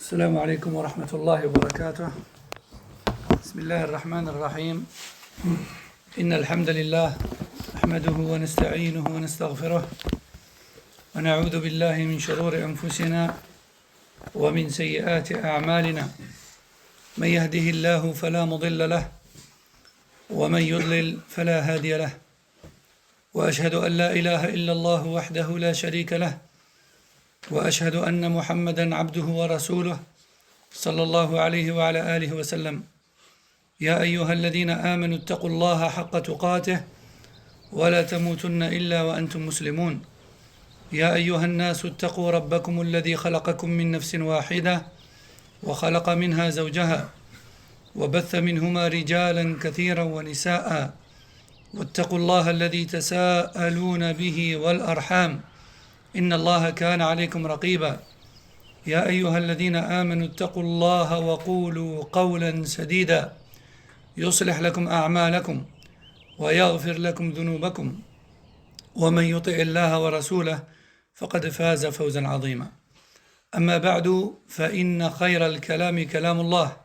السلام عليكم ورحمة الله وبركاته. بسم الله الرحمن الرحيم. إن الحمد لله نحمده ونستعينه ونستغفره ونعوذ بالله من شرور أنفسنا ومن سيئات أعمالنا. من يهده الله فلا مضل له ومن يضلل فلا هادي له. وأشهد أن لا إله إلا الله وحده لا شريك له وأشهد أن محمدا عبده ورسوله صلى الله عليه وعلى آله وسلم. يا أيها الذين آمنوا اتقوا الله حق تقاته ولا تموتن إلا وأنتم مسلمون. يا أيها الناس اتقوا ربكم الذي خلقكم من نفس واحدة وخلق منها زوجها وبث منهما رجالا كثيرا ونساء واتقوا الله الذي تساءلون به والأرحام إن الله كان عليكم رقيبا. يا أيها الذين آمنوا اتقوا الله وقولوا قولا سديدا يصلح لكم أعمالكم ويغفر لكم ذنوبكم ومن يطع الله ورسوله فقد فاز فوزا عظيما. أما بعد فإن خير الكلام كلام الله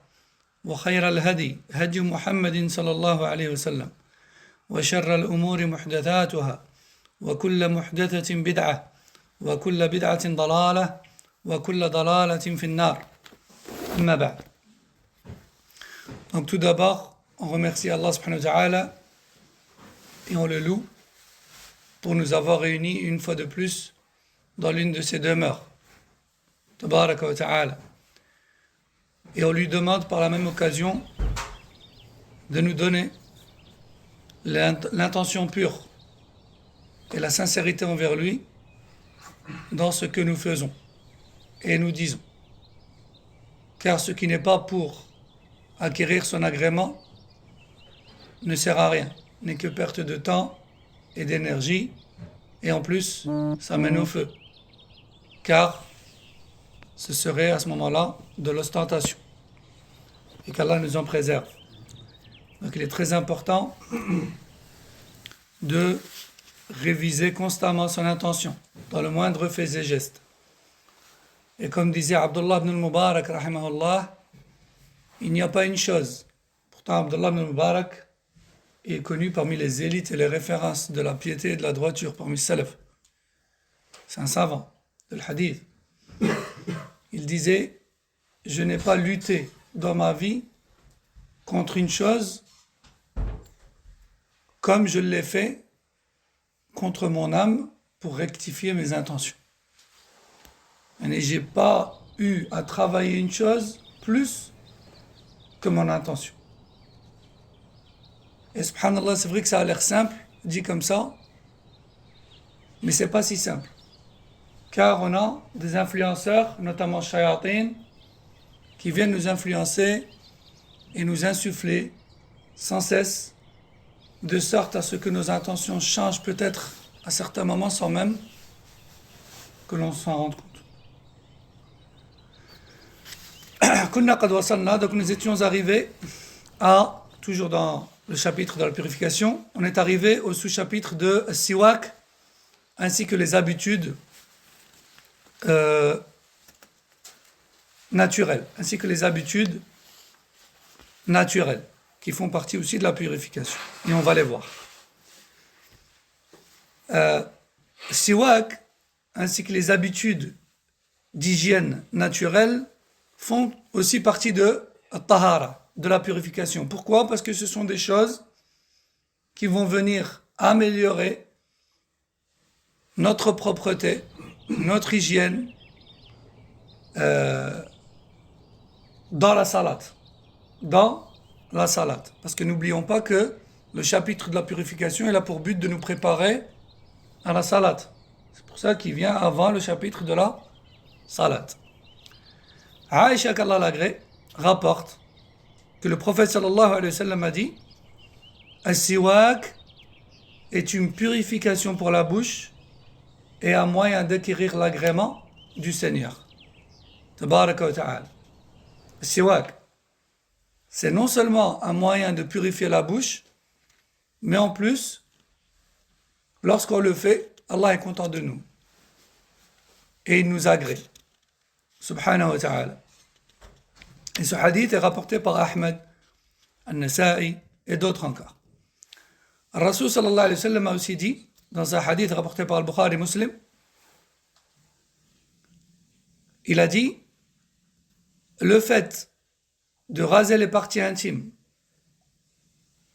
وخير الهدي هدي محمد صلى الله عليه وسلم وشر الأمور محدثاتها وكل محدثة بدعة وكل بدعة ضلالة وكل ضلالة في النار. أما بعد. Donc tout d'abord, on remercie Allah subhanahu wa ta'ala et on le loue pour nous avoir réunis une fois de plus dans l'une de ses demeures. Tabaraka wa ta'ala. Et on lui demande par la même occasion de nous donner l'intention pure et la sincérité envers lui dans ce que nous faisons et nous disons. Car ce qui n'est pas pour acquérir son agrément ne sert à rien, n'est que perte de temps et d'énergie, et en plus, ça mène au feu. Car ce serait à ce moment-là de l'ostentation. Et qu'Allah nous en préserve. Donc il est très important de réviser constamment son intention, dans le moindre fait et geste. Et comme disait Abdullah ibn al-Mubarak, rahimahullah, il n'y a pas une chose. Pourtant, Abdullah ibn al-Mubarak est connu parmi les élites et les références de la piété et de la droiture parmi les salaf. C'est un savant de l'hadith. Il disait, je n'ai pas lutté dans ma vie contre une chose comme je l'ai fait contre mon âme pour rectifier mes intentions. Et j'ai pas eu à travailler une chose plus que mon intention. Et subhanallah, c'est vrai que ça a l'air simple, dit comme ça, mais c'est pas si simple. Car on a des influenceurs, notamment shayatin, qui viennent nous influencer et nous insuffler sans cesse, de sorte à ce que nos intentions changent peut-être à certains moments sans même que l'on s'en rende compte. Donc nous étions arrivés à, toujours dans le chapitre de la purification, on est arrivé au sous-chapitre de Siwak, ainsi que les habitudes naturelles, qui font partie aussi de la purification. Et on va les voir. Siwak, ainsi que les habitudes d'hygiène naturelle, font aussi partie de tahara, de la purification. Pourquoi ? Parce que ce sont des choses qui vont venir améliorer notre propreté, notre hygiène dans la salat. Parce que n'oublions pas que le chapitre de la purification est là pour but de nous préparer à la salat. C'est pour ça qu'il vient avant le chapitre de la salat. Aïcha, qu'Allah l'agrée, rapporte que le prophète sallallahu alayhi wa sallam a dit « As-siwak est une purification pour la bouche et un moyen d'acquérir l'agrément du Seigneur. » Tabaraka wa ta'ala. As-siwak, c'est non seulement un moyen de purifier la bouche, mais en plus, lorsqu'on le fait, Allah est content de nous. Et il nous agrée. Subhanahu wa ta'ala. Et ce hadith est rapporté par Ahmed, An-Nasa'i et d'autres encore. Rasul sallallahu alayhi wa sallam a aussi dit, dans un hadith rapporté par Al-Bukhari Muslim, il a dit, le fait de raser les parties intimes,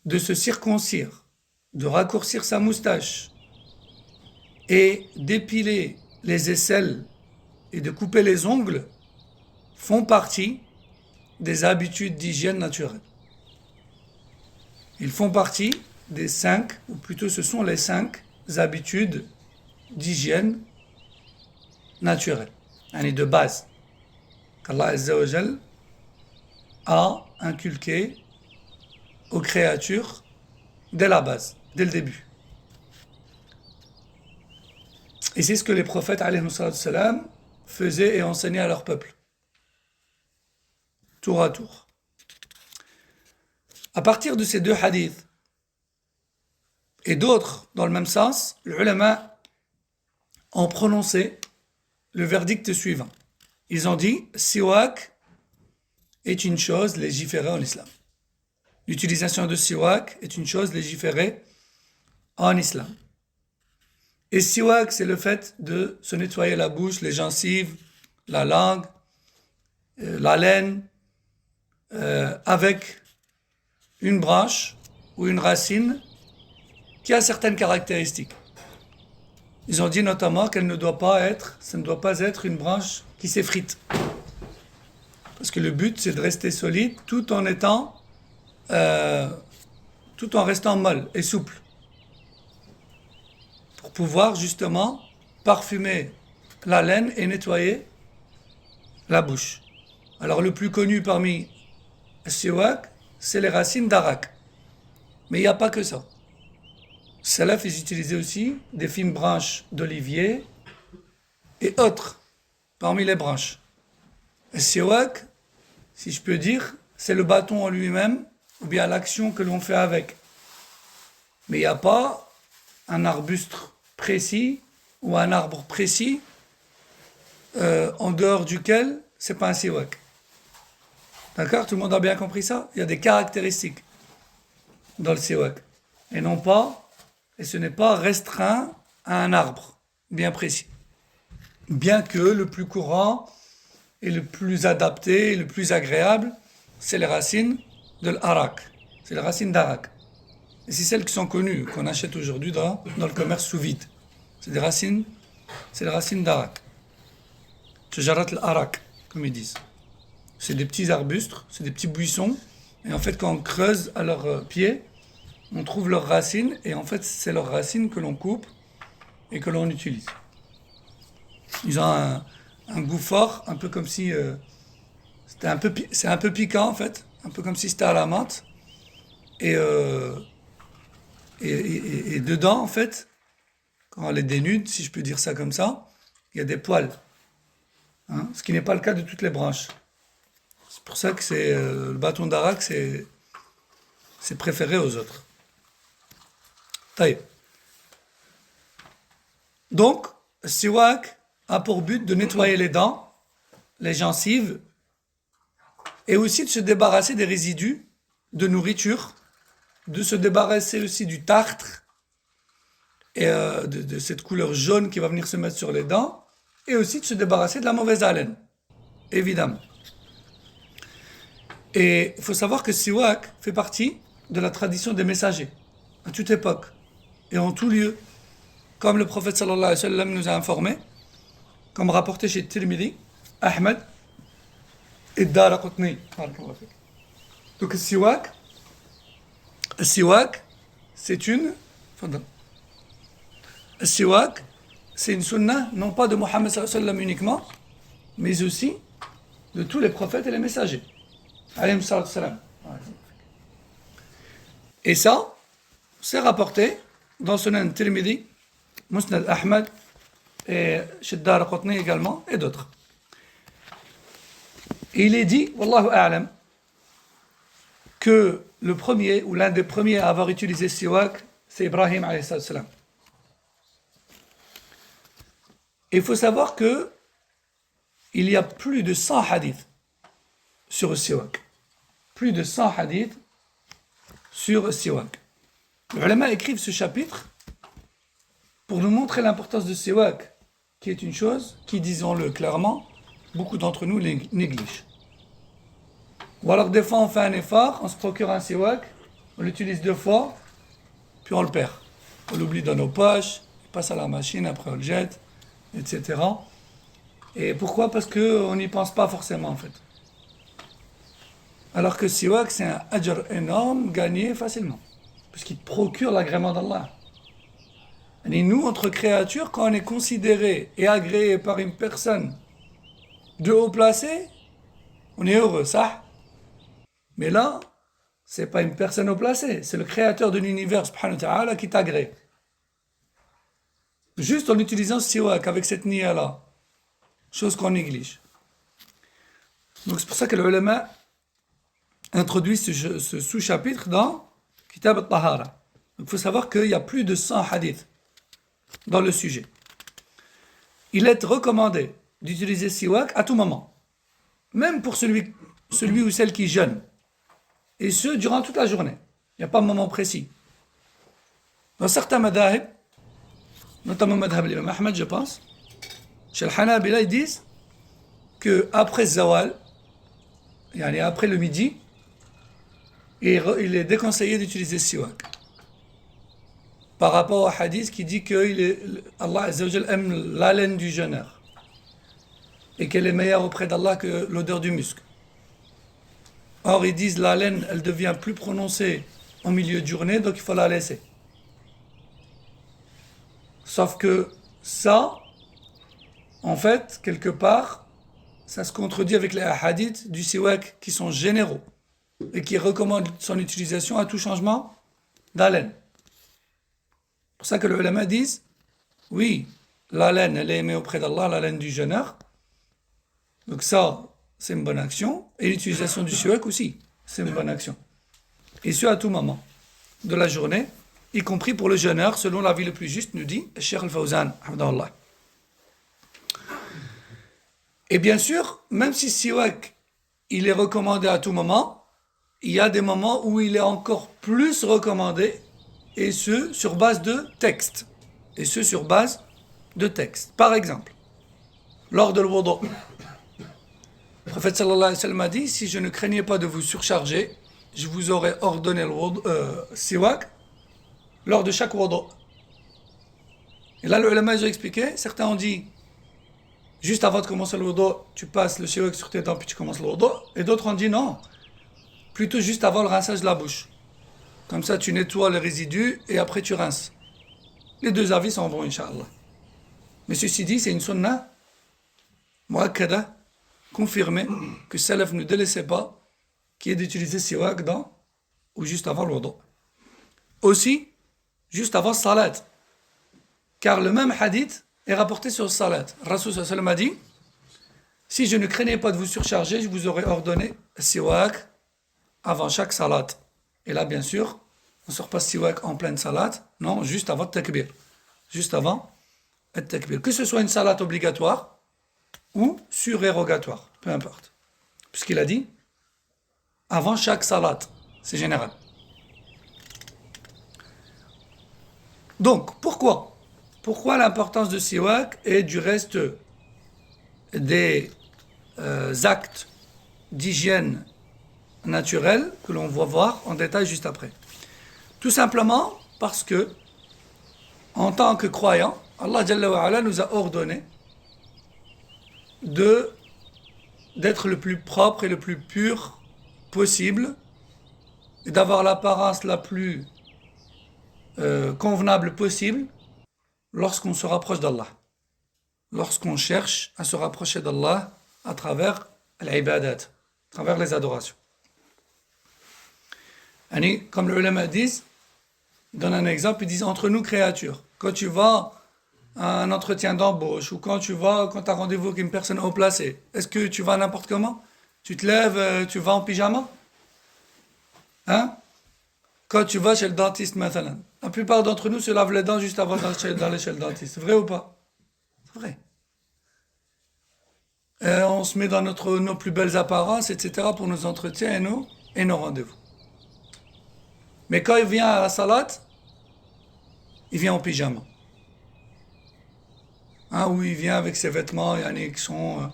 de se circoncire, de raccourcir sa moustache et d'épiler les aisselles et de couper les ongles font partie des habitudes d'hygiène naturelle. Ils font partie des 5, ou plutôt ce sont les 5 habitudes d'hygiène naturelle, de base, qu'Allah Azza wa Jal a inculqué aux créatures dès la base, dès le début. Et c'est ce que les prophètes alayhi salam faisaient et enseignaient à leur peuple, tour à tour. À partir de ces 2 hadiths et d'autres dans le même sens, les ulama ont prononcé le verdict suivant. Ils ont dit, siwak est une chose légiférée en islam. L'utilisation de siwak est une chose légiférée en islam. Et siwak, c'est le fait de se nettoyer la bouche, les gencives, la langue, la laine, avec une branche ou une racine qui a certaines caractéristiques. Ils ont dit notamment ça ne doit pas être une branche qui s'effrite. Parce que le but, c'est de rester solide tout en restant molle et souple. Pour pouvoir justement parfumer la laine et nettoyer la bouche. Alors le plus connu parmi les siwak, c'est les racines d'arak. Mais il n'y a pas que ça. Salaf, ils utilisaient aussi des fines branches d'olivier et autres parmi les branches. Le siwak, si je peux dire, c'est le bâton en lui-même ou bien l'action que l'on fait avec. Mais il n'y a pas un arbuste précis ou un arbre précis en dehors duquel c'est pas un siwak. D'accord? Tout le monde a bien compris ça? Il y a des caractéristiques dans le siwak. Et ce n'est pas restreint à un arbre bien précis. Bien que le plus courant et le plus adapté et le plus agréable, c'est les racines de l'arak. C'est les racines d'arak. Et c'est celles qui sont connues, qu'on achète aujourd'hui dans le commerce sous vide. C'est les racines d'arak. Shajarat al-arak, comme ils disent. C'est des petits arbustes, c'est des petits buissons. Et en fait, quand on creuse à leurs pieds, on trouve leurs racines. Et en fait, c'est leurs racines que l'on coupe et que l'on utilise. Ils ont un goût fort, un peu comme si... c'est un peu piquant, en fait. Un peu comme si c'était à la menthe. Et dedans, en fait, quand elle est dénude, si je peux dire ça comme ça, il y a des poils. Hein, ce qui n'est pas le cas de toutes les branches. C'est pour ça que le bâton d'arak, c'est préféré aux autres. Taïb. Donc, le siwak a pour but de nettoyer les dents, les gencives, et aussi de se débarrasser des résidus de nourriture, de se débarrasser aussi du tartre, et de cette couleur jaune qui va venir se mettre sur les dents, et aussi de se débarrasser de la mauvaise haleine, évidemment. Et il faut savoir que siwak fait partie de la tradition des messagers, à toute époque, et en tout lieu, comme le prophète sallallahu alayhi wa sallam nous a informé, comme rapporté chez Tirmidhi, Ahmed et Daraqutni. Donc le siwak, c'est une... Le siwak, c'est une sunnah, non pas de Mohammed sallallahu alayhi wa sallam uniquement, mais aussi de tous les prophètes et les messagers. Alayhi salam. Et ça, c'est rapporté dans Sunan Tirmidhi, Musnad Ahmad, et chez Daraqutni également, et d'autres. Et il est dit, Wallahu a'lam, que le premier, ou l'un des premiers à avoir utilisé siwak, c'est Ibrahim alayhi salam. Il faut savoir que il y a plus de 100 hadiths sur le siwak. Plus de 100 hadiths sur le siwak. Les ulama écrivent ce chapitre pour nous montrer l'importance de siwak, qui est une chose qui, disons-le clairement, beaucoup d'entre nous négligent. Ou alors des fois on fait un effort, on se procure un siwak, on l'utilise 2 fois, puis on le perd. On l'oublie dans nos poches, il passe à la machine, après on le jette, etc. Et pourquoi? Parce qu'on n'y pense pas forcément en fait. Alors que siwak, c'est un ajr énorme, gagné facilement, puisqu'il procure l'agrément d'Allah. Et nous, entre créatures, quand on est considéré et agréé par une personne de haut placé, on est heureux, ça. Mais là, c'est pas une personne haut placée, c'est le créateur de l'univers, subhanahu wa ta'ala, qui t'agrée. Juste en utilisant ce siwak, avec cette niya-là, chose qu'on néglige. Donc c'est pour ça que le ulama introduit ce sous-chapitre dans Kitab al-Tahara. Donc il faut savoir qu'il y a plus de 100 hadiths dans le sujet. Il est recommandé d'utiliser siwak à tout moment, même pour celui ou celle qui jeûne, et ce durant toute la journée. Il n'y a pas de moment précis. Dans certains madhahib, notamment madhab l'imam Ahmed, je pense, chez le Hanabila, ils disent qu'après Zawal, après le midi, il est déconseillé d'utiliser siwak. Par rapport au hadith qui dit que Allah Azza wa Jal aime l'haleine du jeûneur et qu'elle est meilleure auprès d'Allah que l'odeur du musc. Or, ils disent l'haleine, elle devient plus prononcée en milieu de journée, donc il faut la laisser. Sauf que ça, en fait, quelque part, ça se contredit avec les hadiths du siwak qui sont généraux et qui recommandent son utilisation à tout changement d'haleine. C'est pour ça que les ulama disent, oui, l'haleine, elle est aimée auprès d'Allah, l'haleine du jeûneur. Donc ça, c'est une bonne action. Et l'utilisation du siwak aussi, c'est une bonne action. Et ce, à tout moment de la journée, y compris pour le jeûneur, selon l'avis le plus juste, nous dit Cheikh Al-Fawzan, hafidahullah. Et bien sûr, même si siwak, il est recommandé à tout moment, il y a des moments où il est encore plus recommandé, et ce, sur base de texte. Par exemple, lors de l'wudu, le prophète sallallahu alayhi wa sallam a dit, si je ne craignais pas de vous surcharger, je vous aurais ordonné le siwak lors de chaque wudu. Et là, le ulama a expliqué, certains ont dit, juste avant de commencer le wudu, tu passes le siwak sur tes dents, puis tu commences le wudu. Et d'autres ont dit non, plutôt juste avant le rinçage de la bouche. Comme ça, tu nettoies les résidus et après tu rinces. Les deux avis sont bons, Inch'Allah. Mais ceci dit, c'est une sunna muakkada, confirmée, que salaf ne délaissait pas, qui est d'utiliser siwak dans ou juste avant le wudu. Aussi, juste avant salat. Car le même hadith est rapporté sur salat. Rasul sallallahu alayhi wa sallam a dit, si je ne craignais pas de vous surcharger, je vous aurais ordonné siwak avant chaque salat. Et là, bien sûr, on ne sort pas siwak en pleine salat, non, juste avant le takbir. Juste avant le takbir. Que ce soit une salat obligatoire ou surérogatoire, peu importe. Puisqu'il a dit, avant chaque salat, c'est général. Donc, pourquoi l'importance de siwak et du reste des actes d'hygiène naturelle que l'on va voir en détail juste après. Tout simplement parce que, en tant que croyants, Allah Jalla wa Ala nous a ordonné d'être le plus propre et le plus pur possible et d'avoir l'apparence la plus convenable possible lorsqu'on se rapproche d'Allah, lorsqu'on cherche à se rapprocher d'Allah à travers l'ibadat, à travers les adorations. Comme les ulama disent, ils donnent un exemple, ils disent entre nous créatures, quand tu vas à un entretien d'embauche ou quand tu as rendez-vous avec une personne haut placée, est-ce que tu vas n'importe comment? Tu te lèves, tu vas en pyjama? Hein? Quand tu vas chez le dentiste, maintenant, la plupart d'entre nous se lavent les dents juste avant d'aller chez le dentiste. C'est vrai ou pas? C'est vrai. On se met dans nos plus belles apparences, etc. pour nos entretiens et nos rendez-vous. Mais quand il vient à la salat, il vient en pyjama. Hein, ou il vient avec ses vêtements qui sont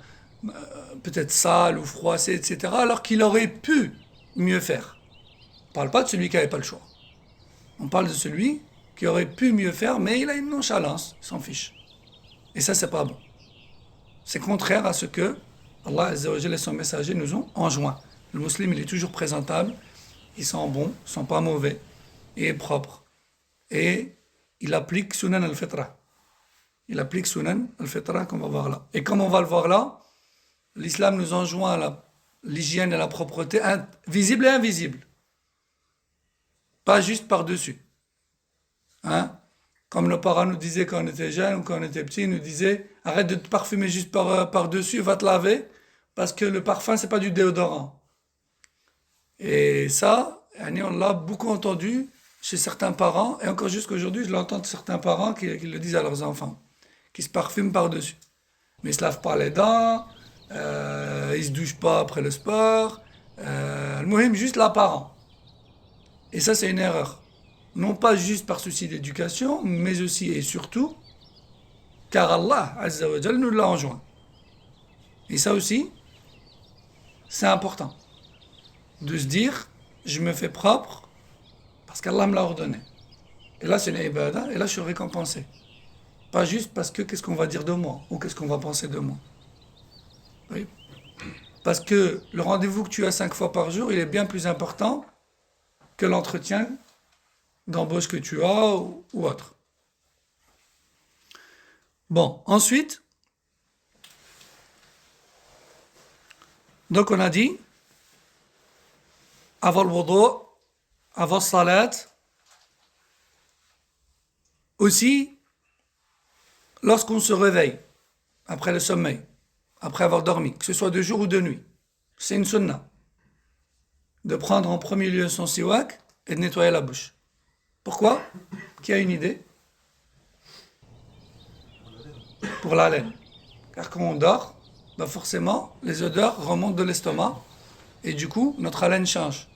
peut-être sales ou froissés, etc. Alors qu'il aurait pu mieux faire. On ne parle pas de celui qui n'avait pas le choix. On parle de celui qui aurait pu mieux faire, mais il a une nonchalance, il s'en fiche. Et ça, c'est pas bon. C'est contraire à ce que Allah Azza wa Jalla et son messager nous ont enjoint. Le musulman, il est toujours présentable, il sent bon, il sent pas mauvais, il est propre. Et il applique Sunan al-Fitra. Il applique Sunan al-Fitra, comme on va voir là. Et comme on va le voir là, l'islam nous enjoint l'hygiène et la propreté visible et invisible. Pas juste par-dessus. Hein? Comme nos parents nous disaient quand on était jeunes ou quand on était petits, ils nous disaient arrête de te parfumer juste par-dessus, va te laver, parce que le parfum, c'est pas du déodorant. Et ça, on l'a beaucoup entendu chez certains parents, et encore jusqu'à aujourd'hui, je l'entends de certains parents qui le disent à leurs enfants, qui se parfument par-dessus. Mais ils se lavent pas les dents, ils se douchent pas après le sport, le muhim, juste l'apparent. Et ça, c'est une erreur. Non pas juste par souci d'éducation, mais aussi et surtout, car Allah Azza wa Jal nous l'a enjoint. Et ça aussi, c'est important. De se dire, je me fais propre, parce qu'Allah me l'a ordonné. Et là, c'est une ibadah, et là, je suis récompensé. Pas juste parce que qu'est-ce qu'on va dire de moi, ou qu'est-ce qu'on va penser de moi. Oui. Parce que le rendez-vous que tu as 5 fois par jour, il est bien plus important que l'entretien d'embauche que tu as ou autre. Bon, ensuite, donc on a dit, avant le wudu, avant le salat, aussi, lorsqu'on se réveille, après le sommeil, après avoir dormi, que ce soit de jour ou de nuit, c'est une sunna, de prendre en premier lieu son siwak et de nettoyer la bouche. Pourquoi? Qui a une idée? Pour l'haleine. Car quand on dort, bah forcément, les odeurs remontent de l'estomac et du coup, notre haleine change.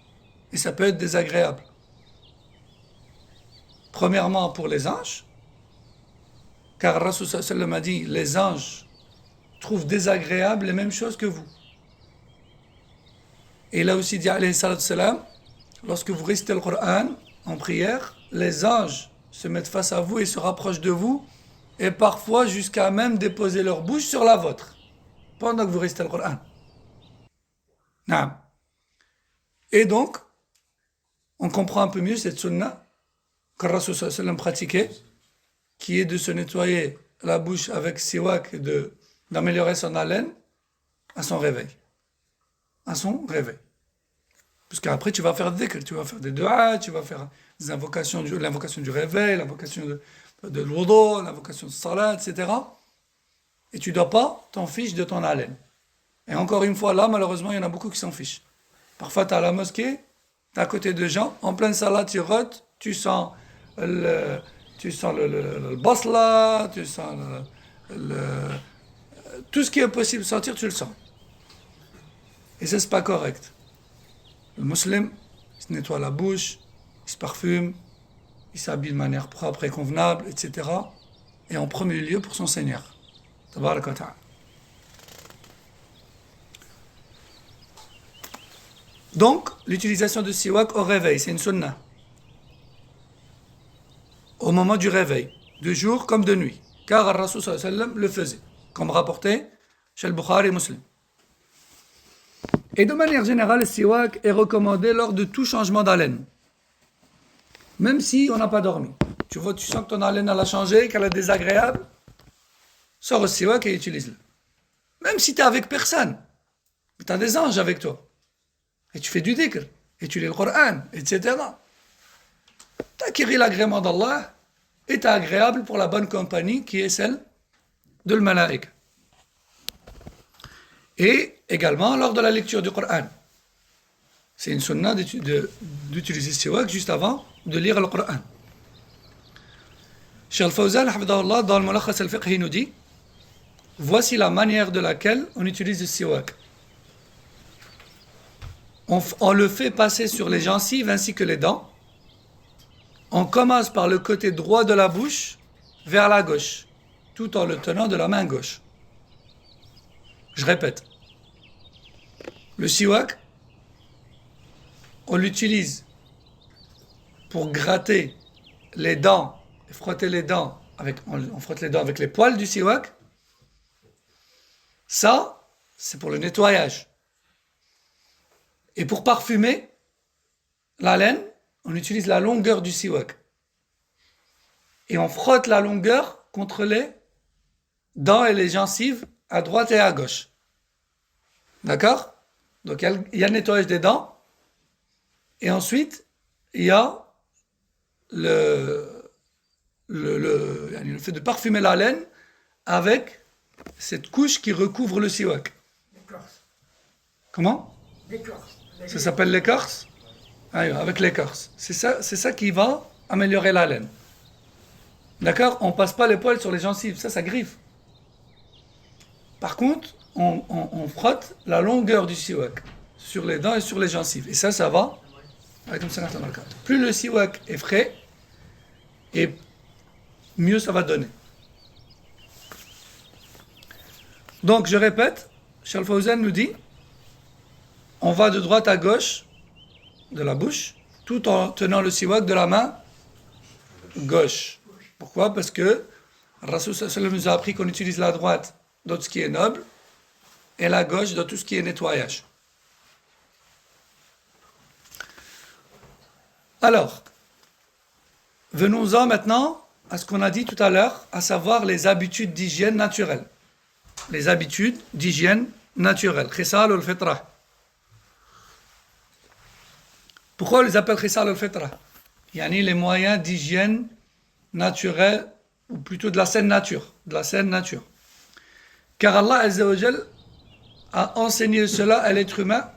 Et ça peut être désagréable. Premièrement, pour les anges, car Rasul sallam a dit, les anges trouvent désagréables les mêmes choses que vous. Et il a aussi dit, alayhi salatu salam, lorsque vous récitez le Coran en prière, les anges se mettent face à vous et se rapprochent de vous, et parfois jusqu'à même déposer leur bouche sur la vôtre, pendant que vous récitez le Coran. Et donc, on comprend un peu mieux cette sunna que Rasul sallam pratiquait, qui est de se nettoyer la bouche avec siwak et d'améliorer son haleine à son réveil. À son réveil. Parce qu'après, tu vas faire des dhikr, tu vas faire des du'a, tu vas faire des invocations, l'invocation du réveil, l'invocation de l'wudu, l'invocation de salat, etc. Et tu ne dois pas t'en ficher de ton haleine. Et encore une fois, là, malheureusement, il y en a beaucoup qui s'en fichent. Parfois, tu es à la mosquée, tu es à côté de gens, en pleine salat, tu rotes, tu sens le basla, tu sens tout ce qui est possible de sentir, tu le sens. Et ça, c'est pas correct. Le musulman, il se nettoie la bouche, il se parfume, il s'habille de manière propre et convenable, etc. Et en premier lieu pour son Seigneur. Tabarak wa ta'ala. Donc, l'utilisation de siwak au réveil, c'est une sunna. Au moment du réveil, de jour comme de nuit. Car Rasul sallallahu alayhi wa sallam le faisait, comme rapporté chez le Bukhari et Muslim. Et de manière générale, le siwak est recommandé lors de tout changement d'haleine. Même si on n'a pas dormi. Tu sens que ton haleine a changé, qu'elle est désagréable, sors le siwak et utilise-le. Même si tu es avec personne, mais tu as des anges avec toi. Et tu fais du dhikr, et tu lis le Coran, etc. Tu acquis l'agrément d'Allah, et tu es agréable pour la bonne compagnie qui est celle de l'malaïk. Et également lors de la lecture du Coran. C'est une sunna d'utiliser siwak juste avant de lire le Coran. Cheikh Al-Fawzan, dans le Mulakhas al-Fiqh, il nous dit voici la manière de laquelle on utilise le siwak. On le fait passer sur les gencives ainsi que les dents. On commence par le côté droit de la bouche vers la gauche, tout en le tenant de la main gauche. Je répète. Le siwak, on l'utilise pour gratter les dents, frotter les dents on frotte les dents avec les poils du siwak. Ça, c'est pour le nettoyage. Et pour parfumer la laine, on utilise la longueur du siwak. Et on frotte la longueur contre les dents et les gencives à droite et à gauche. D'accord? Donc il y a le nettoyage des dents. Et ensuite, il y a le fait de parfumer la laine avec cette couche qui recouvre le siwak. L'écorce. Comment? L'écorce. Ça s'appelle l'écorce? Ah, avec l'écorce. C'est ça qui va améliorer la laine. D'accord? On ne passe pas les poils sur les gencives, ça griffe. Par contre, on frotte la longueur du siwak sur les dents et sur les gencives. Et ça va. Plus le siwak est frais, et mieux ça va donner. Donc, je répète, Cheikh Al-Fawzan nous dit, on va de droite à gauche de la bouche, tout en tenant le siwak de la main gauche. Pourquoi? Parce que Rasul sallallahu alayhi wa sallam nous a appris qu'on utilise la droite dans tout ce qui est noble et la gauche dans tout ce qui est nettoyage. Alors, venons-en maintenant à ce qu'on a dit tout à l'heure, à savoir les habitudes d'hygiène naturelle. Les habitudes d'hygiène naturelle. Khisal al-fitra. Pourquoi on les appelle Khisal al-fitra? Yani les moyens d'hygiène naturelle, ou plutôt de la saine nature. Car Allah Azza wa Jal a enseigné cela à l'être humain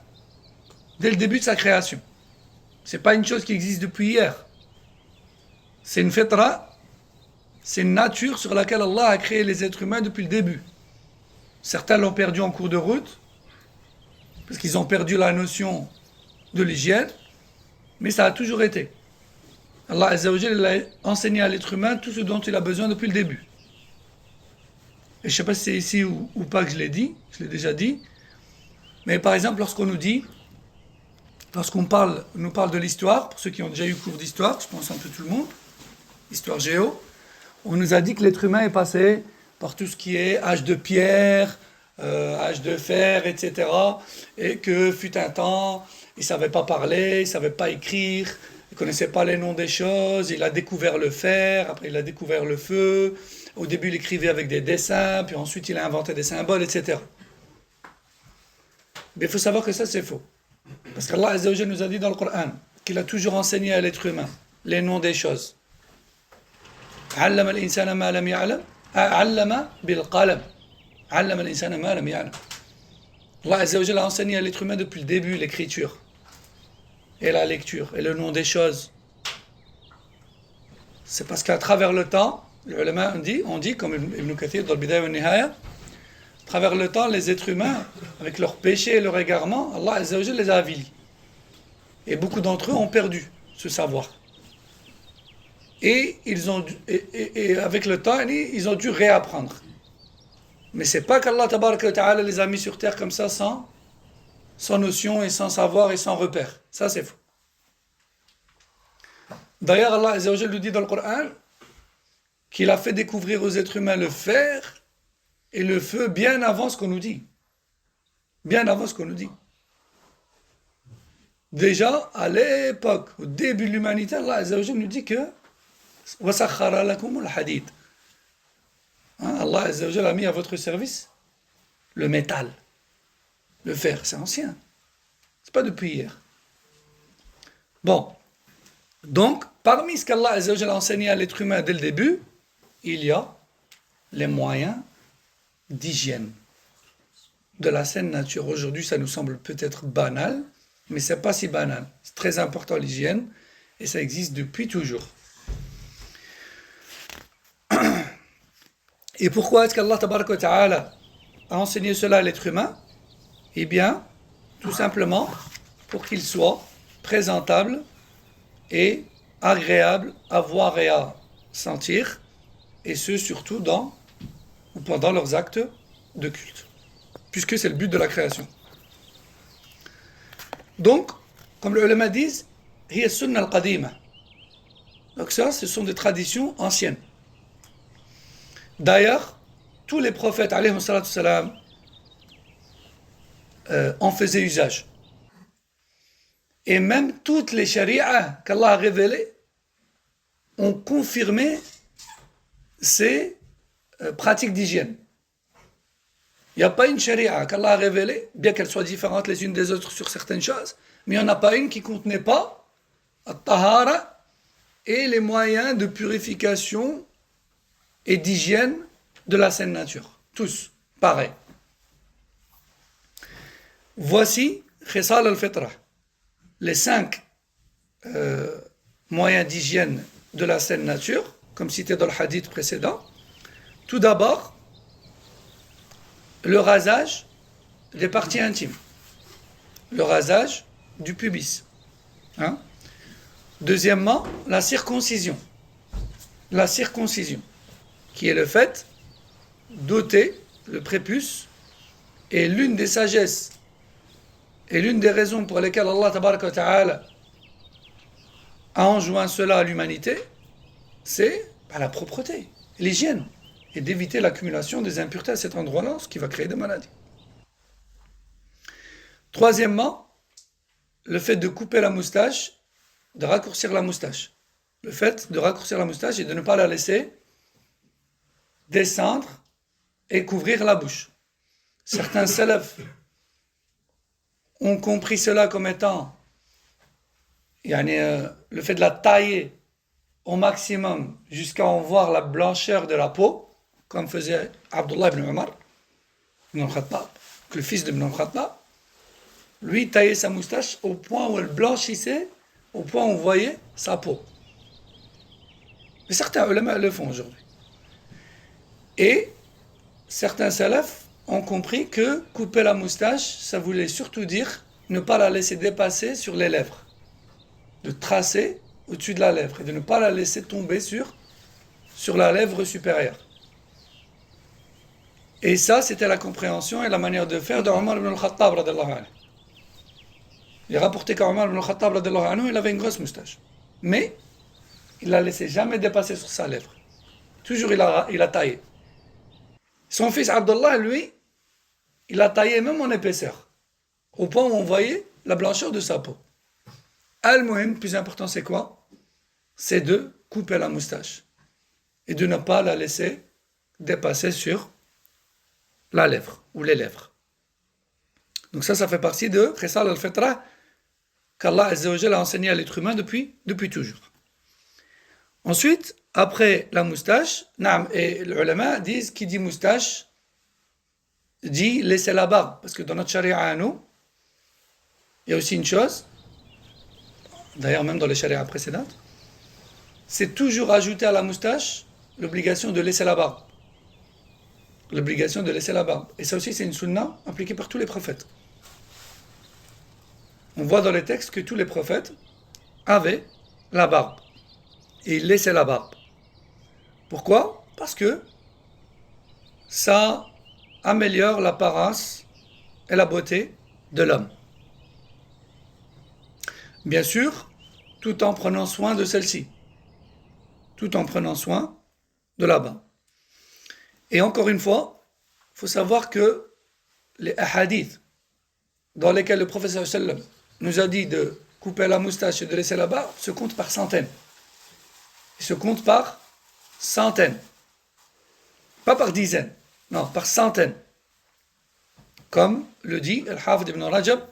dès le début de sa création. Ce n'est pas une chose qui existe depuis hier. C'est une fitra, c'est une nature sur laquelle Allah a créé les êtres humains depuis le début. Certains l'ont perdu en cours de route, parce qu'ils ont perdu la notion de l'hygiène, mais ça a toujours été. Allah Azza wa Jal a enseigné à l'être humain tout ce dont il a besoin depuis le début. Et je ne sais pas si c'est ici ou pas que je l'ai dit, je l'ai déjà dit, mais par exemple lorsqu'on nous parle de l'histoire, pour ceux qui ont déjà eu cours d'histoire, je pense un peu tout le monde, histoire géo, on nous a dit que l'être humain est passé par tout ce qui est âge de pierre, âge de fer, etc. Et que fut un temps, il ne savait pas parler, il ne savait pas écrire, il ne connaissait pas les noms des choses, il a découvert le fer, après il a découvert le feu, au début il écrivait avec des dessins, puis ensuite il a inventé des symboles, etc. Mais il faut savoir que ça c'est faux. Parce qu'Allah Azza wa Jalla nous a dit dans le Coran qu'il a toujours enseigné à l'être humain les noms des choses. علم الإنسان ما لم يعلم علم بالقلم علم الإنسان ما لم يعلم. Allah Azza wa Jalla a enseigné à l'être humain depuis le début l'écriture et la lecture et le nom des choses. C'est parce qu'à travers le temps, les ulama on dit comme Ibn Kathir dans le Bidaya wa Nihaya, à travers le temps, les êtres humains, avec leurs péchés et leur égarement, Allah Azza wa Jalla les a avilis. Et beaucoup d'entre eux ont perdu ce savoir. Et avec le temps, ils ont dû réapprendre. Mais c'est pas qu'Allah Tabaraka wa Ta'ala les a mis sur terre comme ça sans notion et sans savoir et sans repère. Ça c'est faux. D'ailleurs, Allah Azza wa Jalla nous dit dans le Coran qu'il a fait découvrir aux êtres humains le fer et le feu bien avant ce qu'on nous dit. Bien avant ce qu'on nous dit. Déjà, à l'époque, au début de l'humanité, Allah Azza wa Jalla nous dit que وَسَخَّرَ لَكُمُ الْحَدِيدِ. Allah Azza wa Jalla a mis à votre service le métal, le fer, c'est ancien. C'est pas depuis hier. Bon, donc, parmi ce qu'Allah Azza wa Jalla a enseigné à l'être humain dès le début, il y a les moyens d'hygiène de la saine nature. Aujourd'hui, ça nous semble peut-être banal, mais c'est pas si banal. C'est très important l'hygiène, et ça existe depuis toujours. Et pourquoi est-ce qu'Allah tabaraka wa ta'ala a enseigné cela à l'être humain? Eh bien, tout simplement pour qu'il soit présentable et agréable à voir et à sentir, et ce surtout dans ou pendant leurs actes de culte, puisque c'est le but de la création. Donc, comme les ulama disent, hiya sunnah al-qadima. Donc ça, ce sont des traditions anciennes. D'ailleurs, tous les prophètes, alayhi salatu salam, en faisaient usage. Et même toutes les shari'as qu'Allah a révélées ont confirmé ces pratiques d'hygiène. Il n'y a pas une shari'a qu'Allah a révélée, bien qu'elles soient différentes les unes des autres sur certaines choses, mais il n'y en a pas une qui ne contenait pas at-tahara et les moyens de purification et d'hygiène de la saine nature. Tous, pareil. Voici Khisal al-Fitra, les 5 moyens d'hygiène de la saine nature, comme cité dans le hadith précédent. Tout d'abord, le rasage des parties intimes, le rasage du pubis. Hein? Deuxièmement, la circoncision. La circoncision, qui est le fait d'ôter le prépuce, est l'une des sagesses et l'une des raisons pour lesquelles Allah tabaraka wa ta'ala a enjoint cela à l'humanité, c'est la propreté, l'hygiène, et d'éviter l'accumulation des impuretés à cet endroit-là, ce qui va créer des maladies. Troisièmement, le fait de couper la moustache, de raccourcir la moustache. Le fait de raccourcir la moustache et de ne pas la laisser descendre et couvrir la bouche. Certains salafs ont compris cela comme étant le fait de la tailler au maximum jusqu'à en voir la blancheur de la peau, comme faisait Abdullah ibn Umar, ibn al-Khattab, le fils d'Ibn al-Khattab. Lui taillait sa moustache au point où elle blanchissait, au point où on voyait sa peau. Mais certains ulama le font aujourd'hui. Et certains salafs ont compris que couper la moustache, ça voulait surtout dire ne pas la laisser dépasser sur les lèvres, de tracer au-dessus de la lèvre et de ne pas la laisser tomber sur la lèvre supérieure. Et ça, c'était la compréhension et la manière de faire de Omar ibn al-Khattab radiyallahu anhu. Il est rapporté qu'Omar ibn al-Khattab radiyallahu anhu, il avait une grosse moustache. Mais il ne la laissait jamais dépasser sur sa lèvre. Toujours il a taillé. Son fils Abdullah, lui, il a taillé même en épaisseur, au point où on voyait la blancheur de sa peau. Al-Muhim, le plus important, c'est quoi? C'est de couper la moustache et de ne pas la laisser dépasser sur la lèvre ou les lèvres. Donc ça fait partie de Khisal al-Fitra qu'Allah Azza wa Jalla a enseigné à l'être humain depuis toujours. Ensuite, après la moustache, et les ulama disent qui dit moustache dit laisser la barbe, parce que dans notre charia à nous, il y a aussi une chose, d'ailleurs même dans les charia précédentes, c'est toujours ajouter à la moustache l'obligation de laisser la barbe. L'obligation de laisser la barbe. Et ça aussi, c'est une sunna appliquée par tous les prophètes. On voit dans les textes que tous les prophètes avaient la barbe. Et ils laissaient la barbe. Pourquoi? Parce que ça améliore l'apparence et la beauté de l'homme. Bien sûr, tout en prenant soin de celle-ci. Tout en prenant soin de la barbe. Et encore une fois, il faut savoir que les hadiths dans lesquels le prophète sallam nous a dit de couper la moustache et de laisser la barbe se comptent par centaines. Ils se comptent par centaines. Pas par dizaines, non, par centaines. Comme le dit Al-Hafid ibn Rajab,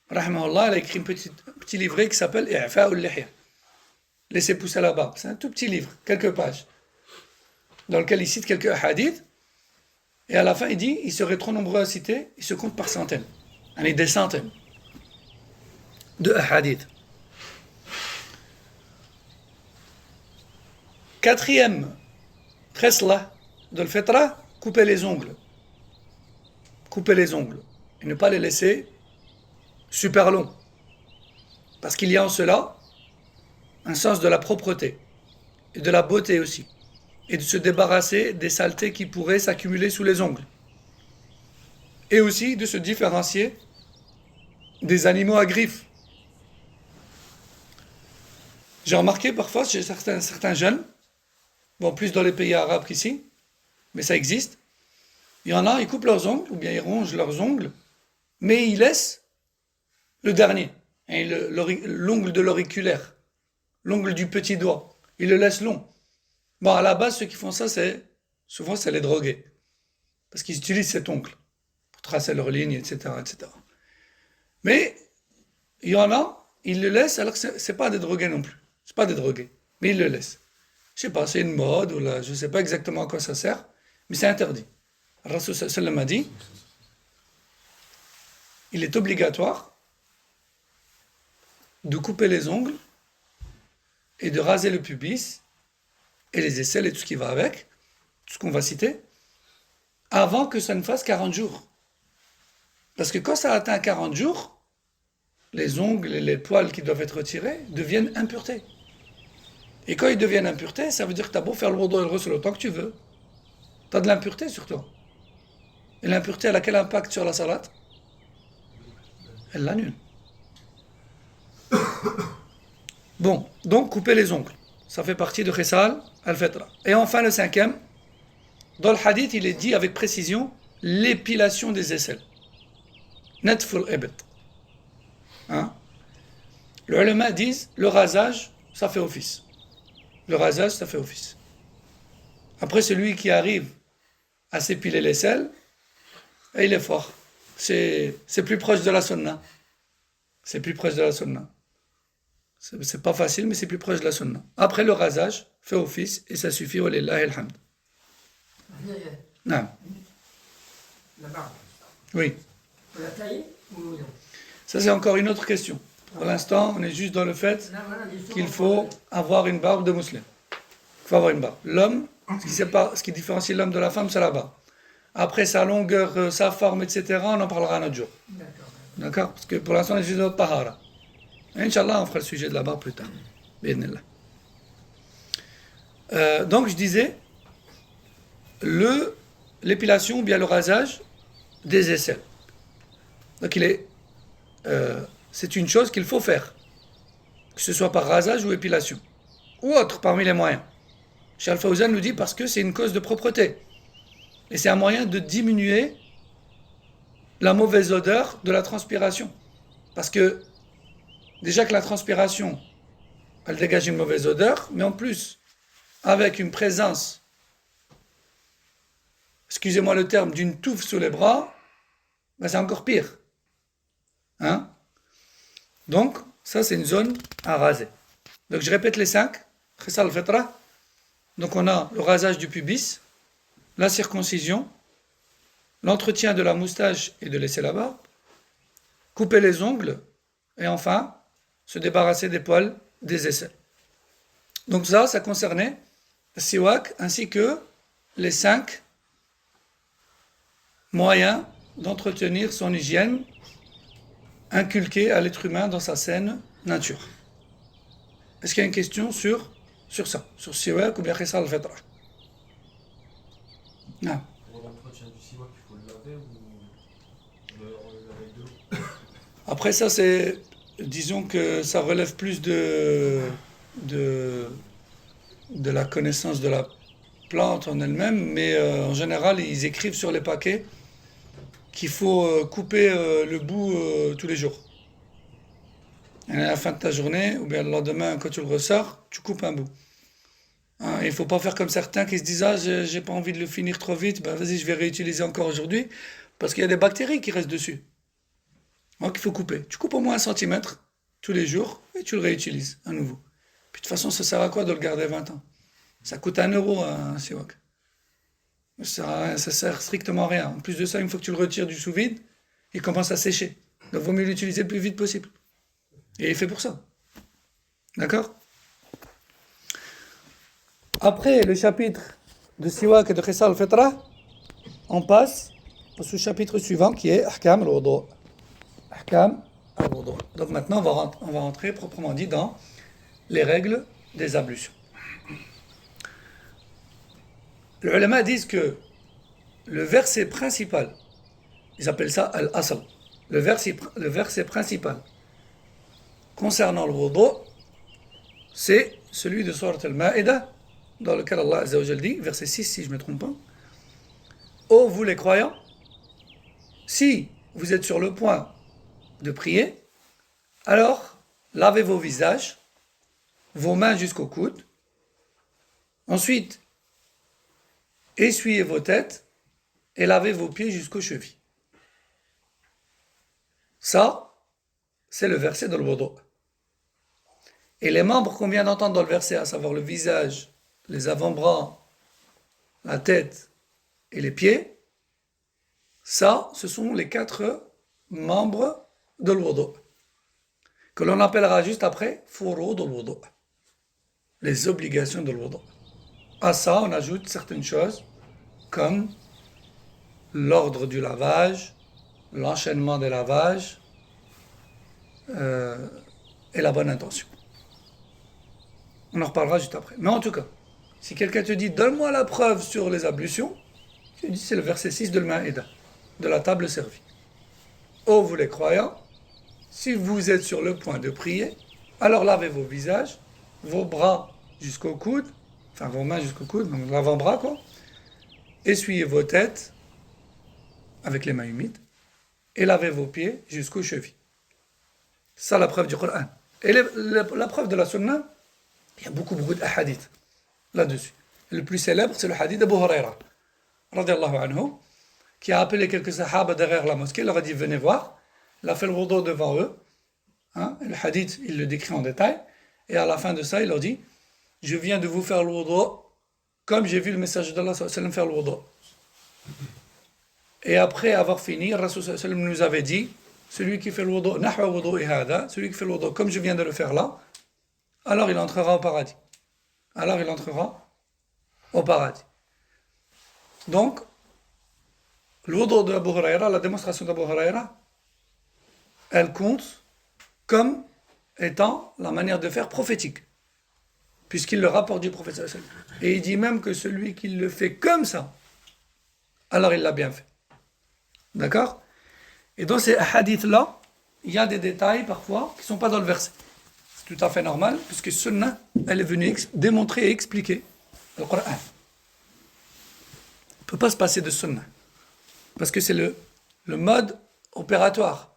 rahimahullah, il a écrit un petit livret qui s'appelle I'fa'ul Lihya. Laissez pousser la barbe. C'est un tout petit livre, quelques pages, dans lequel il cite quelques hadiths. Et à la fin, il dit, il serait trop nombreux à citer, il se compte par centaines. Des centaines de hadiths. Quatrième khasla, de l'fitra, couper les ongles. Couper les ongles. Et ne pas les laisser super longs. Parce qu'il y a en cela un sens de la propreté et de la beauté aussi. Et de se débarrasser des saletés qui pourraient s'accumuler sous les ongles. Et aussi de se différencier des animaux à griffes. J'ai remarqué parfois chez certains jeunes, bon, plus dans les pays arabes qu'ici, mais ça existe, il y en a, ils coupent leurs ongles, ou bien ils rongent leurs ongles, mais ils laissent le dernier, hein, l'ongle de l'auriculaire, l'ongle du petit doigt, ils le laissent long. Bon, à la base, ceux qui font ça, souvent c'est les drogués, parce qu'ils utilisent cet ongle pour tracer leurs lignes, etc., etc. Mais il y en a, ils le laissent alors que c'est pas des drogués non plus. C'est pas des drogués, mais ils le laissent. Je sais pas, c'est une mode ou là, je sais pas exactement à quoi ça sert, mais c'est interdit. Rasul sallam a dit, il est obligatoire de couper les ongles et de raser le pubis et les aisselles et tout ce qui va avec, tout ce qu'on va citer, avant que ça ne fasse 40 jours. Parce que quand ça atteint 40 jours, les ongles et les poils qui doivent être retirés deviennent impuretés. Et quand ils deviennent impuretés, ça veut dire que tu as beau faire le wudu et le ghusl autant que tu veux. Tu as de l'impureté sur toi. Et l'impureté, elle a quel impact sur la salat? Elle l'annule. Bon, donc couper les ongles. Ça fait partie de Khisal al-Fitra. Et enfin le cinquième, dans le hadith, il est dit avec précision l'épilation des aisselles. Natful ibit. Hein? Les ulama disent le rasage, ça fait office. Le rasage, ça fait office. Après, celui qui arrive à s'épiler les selles, il est fort. C'est plus proche de la sunna. C'est plus proche de la sunna. C'est pas facile, mais c'est plus proche de la sunna. Après, le rasage fait office et ça suffit. Walillahi alhamd. Non. La barbe. Oui. Faut la tailler ou non? Ça, c'est encore une autre question. Pour l'instant, on est juste dans le fait qu'il faut avoir une barbe de musulman. Il faut avoir une barbe. L'homme, ce qui différencie l'homme de la femme, c'est la barbe. Après, sa longueur, sa forme, etc., on en parlera un autre jour. D'accord? Parce que pour l'instant, on est juste dans le tahara. Inch'Allah, on fera le sujet de la barbe plus tard. B'idhnillah. Donc, je disais, l'épilation ou bien le rasage des aisselles. Donc, c'est une chose qu'il faut faire, que ce soit par rasage ou épilation, ou autre parmi les moyens. Cheikh Al-Fawzan nous dit parce que c'est une cause de propreté, et c'est un moyen de diminuer la mauvaise odeur de la transpiration. Parce que, déjà que la transpiration, elle dégage une mauvaise odeur, mais en plus, avec une présence, excusez-moi le terme, d'une touffe sous les bras, ben c'est encore pire. Hein? Donc, ça c'est une zone à raser. Donc je répète les 5. Khisal al-Fitra. Donc on a le rasage du pubis, la circoncision, l'entretien de la moustache et de laisser la barbe, couper les ongles, et enfin, se débarrasser des poils des aisselles. Donc ça concernait le siwak ainsi que les 5 moyens d'entretenir son hygiène inculquée à l'être humain dans sa saine nature. Est-ce qu'il y a une question sur ça, sur siwak ou bien Khisal al-Fitra? Non. Pour l'entretien du siwak, il faut le laver ou le laver avec de l'eau? Après ça, disons que ça relève plus de la connaissance de la plante en elle-même, mais en général, ils écrivent sur les paquets qu'il faut couper le bout tous les jours. Et à la fin de ta journée, ou bien le lendemain, quand tu le ressors, tu coupes un bout. Hein, il ne faut pas faire comme certains qui se disent « Ah, j'ai pas envie de le finir trop vite, ben vas-y, je vais réutiliser encore aujourd'hui, parce qu'il y a des bactéries qui restent dessus. » Donc il faut couper. Tu coupes au moins 1 centimètre tous les jours, et tu le réutilises à nouveau. Puis de toute façon, ça sert à quoi de le garder 20 ans? Ça coûte 1 euro un siwak. Ça sert strictement à rien. En plus de ça, une fois que tu le retires du sous-vide, il commence à sécher. Donc il vaut mieux l'utiliser le plus vite possible. Et il est fait pour ça. D'accord? Après le chapitre de Siwak et de Khissal al-Fitra, on passe au sous-chapitre suivant qui est Ahkam al-Wudu. Ahkam al-Wudu. Donc maintenant, on va rentrer proprement dit dans les règles des ablutions. Les ulama disent que le verset principal, ils appellent ça al-asl, le verset principal concernant le wudu, c'est celui de Surat al-Ma'idah, dans lequel Allah Azza wa Jal dit, verset 6 si je ne me trompe pas, ô vous les croyants, si vous êtes sur le point de prier, alors lavez vos visages, vos mains jusqu'au coude, ensuite essuyez vos têtes et lavez vos pieds jusqu'aux chevilles. Ça, c'est le verset de l'wudu. Et les membres qu'on vient d'entendre dans le verset, à savoir le visage, les avant-bras, la tête et les pieds, ça, ce sont les 4 membres de l'wudu, que l'on appellera juste après furud al-wudu, les obligations de l'wudu. À ça, on ajoute certaines choses comme l'ordre du lavage, l'enchaînement des lavages et la bonne intention. On en reparlera juste après. Mais en tout cas, si quelqu'un te dit « Donne-moi la preuve sur les ablutions », tu dis c'est le verset 6 de l'Maïda, de la table servie. Ô vous les croyants, si vous êtes sur le point de prier, alors lavez vos visages, vos bras jusqu'au coude, enfin vos mains jusqu'au coude, donc l'avant-bras quoi, essuyez vos têtes avec les mains humides et lavez vos pieds jusqu'aux chevilles. C'est ça la preuve du Coran. Et la preuve de la Sunna, il y a beaucoup de hadiths là-dessus. Le plus célèbre, c'est le hadith d'Abu Huraira, radiyallahu anhu, qui a appelé quelques sahaba derrière la mosquée, il leur a dit venez voir. Il a fait le wudu devant eux. Le hadith, il le décrit en détail. Et à la fin de ça, il leur dit je viens de vous faire le wudu comme j'ai vu le messager d'Allah faire le wudu. Et après avoir fini, le Rasul nous avait dit celui qui fait le wudu, nahwa wudu'i hada, celui qui fait le wudu comme je viens de le faire là, alors il entrera au paradis. Alors il entrera au paradis. Donc, le wudu de Abu Huraira, la démonstration d'Abu Huraira, elle compte comme étant la manière de faire prophétique, puisqu'il le rapporte du prophète. Et il dit même que celui qui le fait comme ça, alors il l'a bien fait. D'accord? Et dans ces hadiths-là, il y a des détails parfois qui ne sont pas dans le verset. C'est tout à fait normal, puisque Sunnah, elle est venue démontrer et expliquer le Coran. Il ne peut pas se passer de Sunnah, parce que c'est le mode opératoire.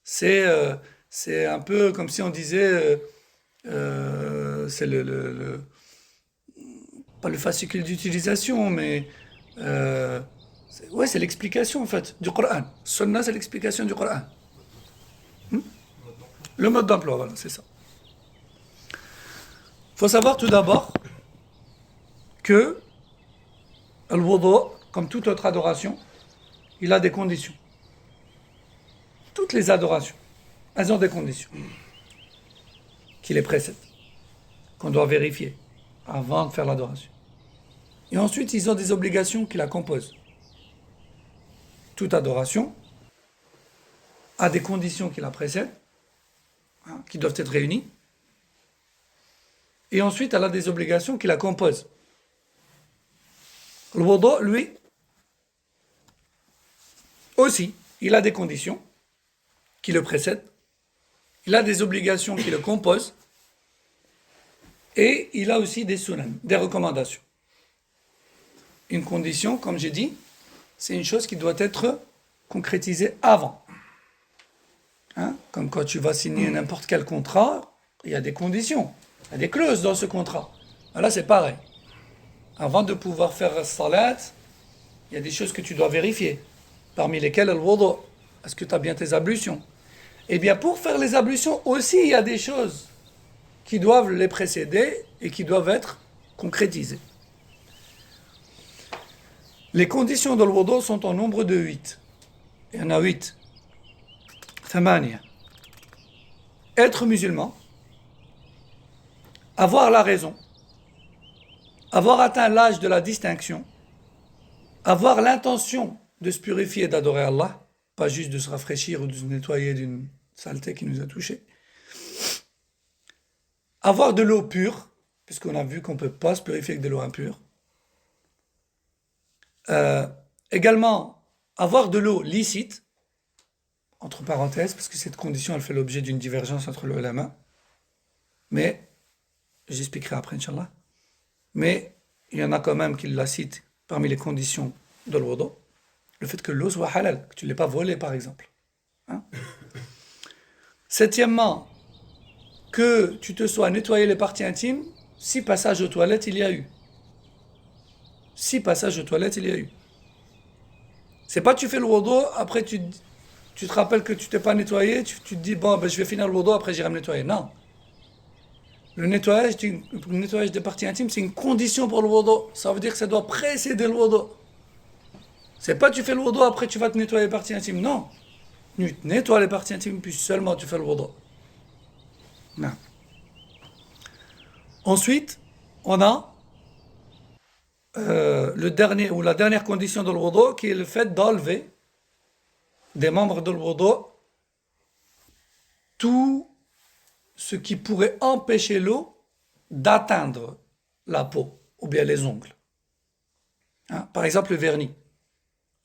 C'est un peu comme si on disait, c'est pas le fascicule d'utilisation, mais c'est l'explication en fait du Coran. Sunnah, c'est l'explication du Coran. Le mode d'emploi, voilà, c'est ça. Il faut savoir tout d'abord que le wudu, comme toute autre adoration, il a des conditions. Toutes les adorations, elles ont des conditions qui les précèdent, qu'on doit vérifier avant de faire l'adoration. Et ensuite, ils ont des obligations qui la composent. Toute adoration a des conditions qui la précèdent, qui doivent être réunies. Et ensuite, elle a des obligations qui la composent. Le wudu, lui, aussi, il a des conditions qui le précèdent, il a des obligations qui le composent, et il a aussi des sunan, des recommandations. Une condition, comme j'ai dit, c'est une chose qui doit être concrétisée avant. Comme quand tu vas signer n'importe quel contrat, il y a des conditions, il y a des clauses dans ce contrat. Là, c'est pareil. Avant de pouvoir faire salat, il y a des choses que tu dois vérifier, parmi lesquelles le wudu. Est-ce que tu as bien tes ablutions? Eh bien, pour faire les ablutions aussi, il y a des choses qui doivent les précéder et qui doivent être concrétisées. Les conditions de l'wudu sont en nombre de 8. Il y en a 8. Thamania. Être musulman, avoir la raison, avoir atteint l'âge de la distinction, avoir l'intention de se purifier et d'adorer Allah, pas juste de se rafraîchir ou de se nettoyer d'une saleté qui nous a touchés, avoir de l'eau pure, puisqu'on a vu qu'on ne peut pas se purifier avec de l'eau impure, également avoir de l'eau licite, entre parenthèses, parce que cette condition elle fait l'objet d'une divergence entre le ulama, mais j'expliquerai après, Inch'Allah. Mais il y en a quand même qui la citent parmi les conditions de l'wudu, le fait que l'eau soit halal, que tu ne l'aies pas volée par exemple. Hein? Septièmement, que tu te sois nettoyé les parties intimes, 6 passages aux toilettes il y a eu. 6 passages aux toilettes il y a eu. C'est pas tu fais le wudu, après tu te rappelles que tu t'es pas nettoyé, tu te dis bon ben, je vais finir le wudu, après j'irai me nettoyer. Non. Le nettoyage des parties intimes, c'est une condition pour le wudu. Ça veut dire que ça doit précéder le wudu. C'est pas tu fais le wudu, après tu vas te nettoyer les parties intimes. Non. Tu nettoies les parties intimes, puis seulement tu fais le wudu. Non. Ensuite, on a la dernière condition de l'wudu, qui est le fait d'enlever des membres de l'wudu tout ce qui pourrait empêcher l'eau d'atteindre la peau ou bien les ongles. Hein? Par exemple, le vernis.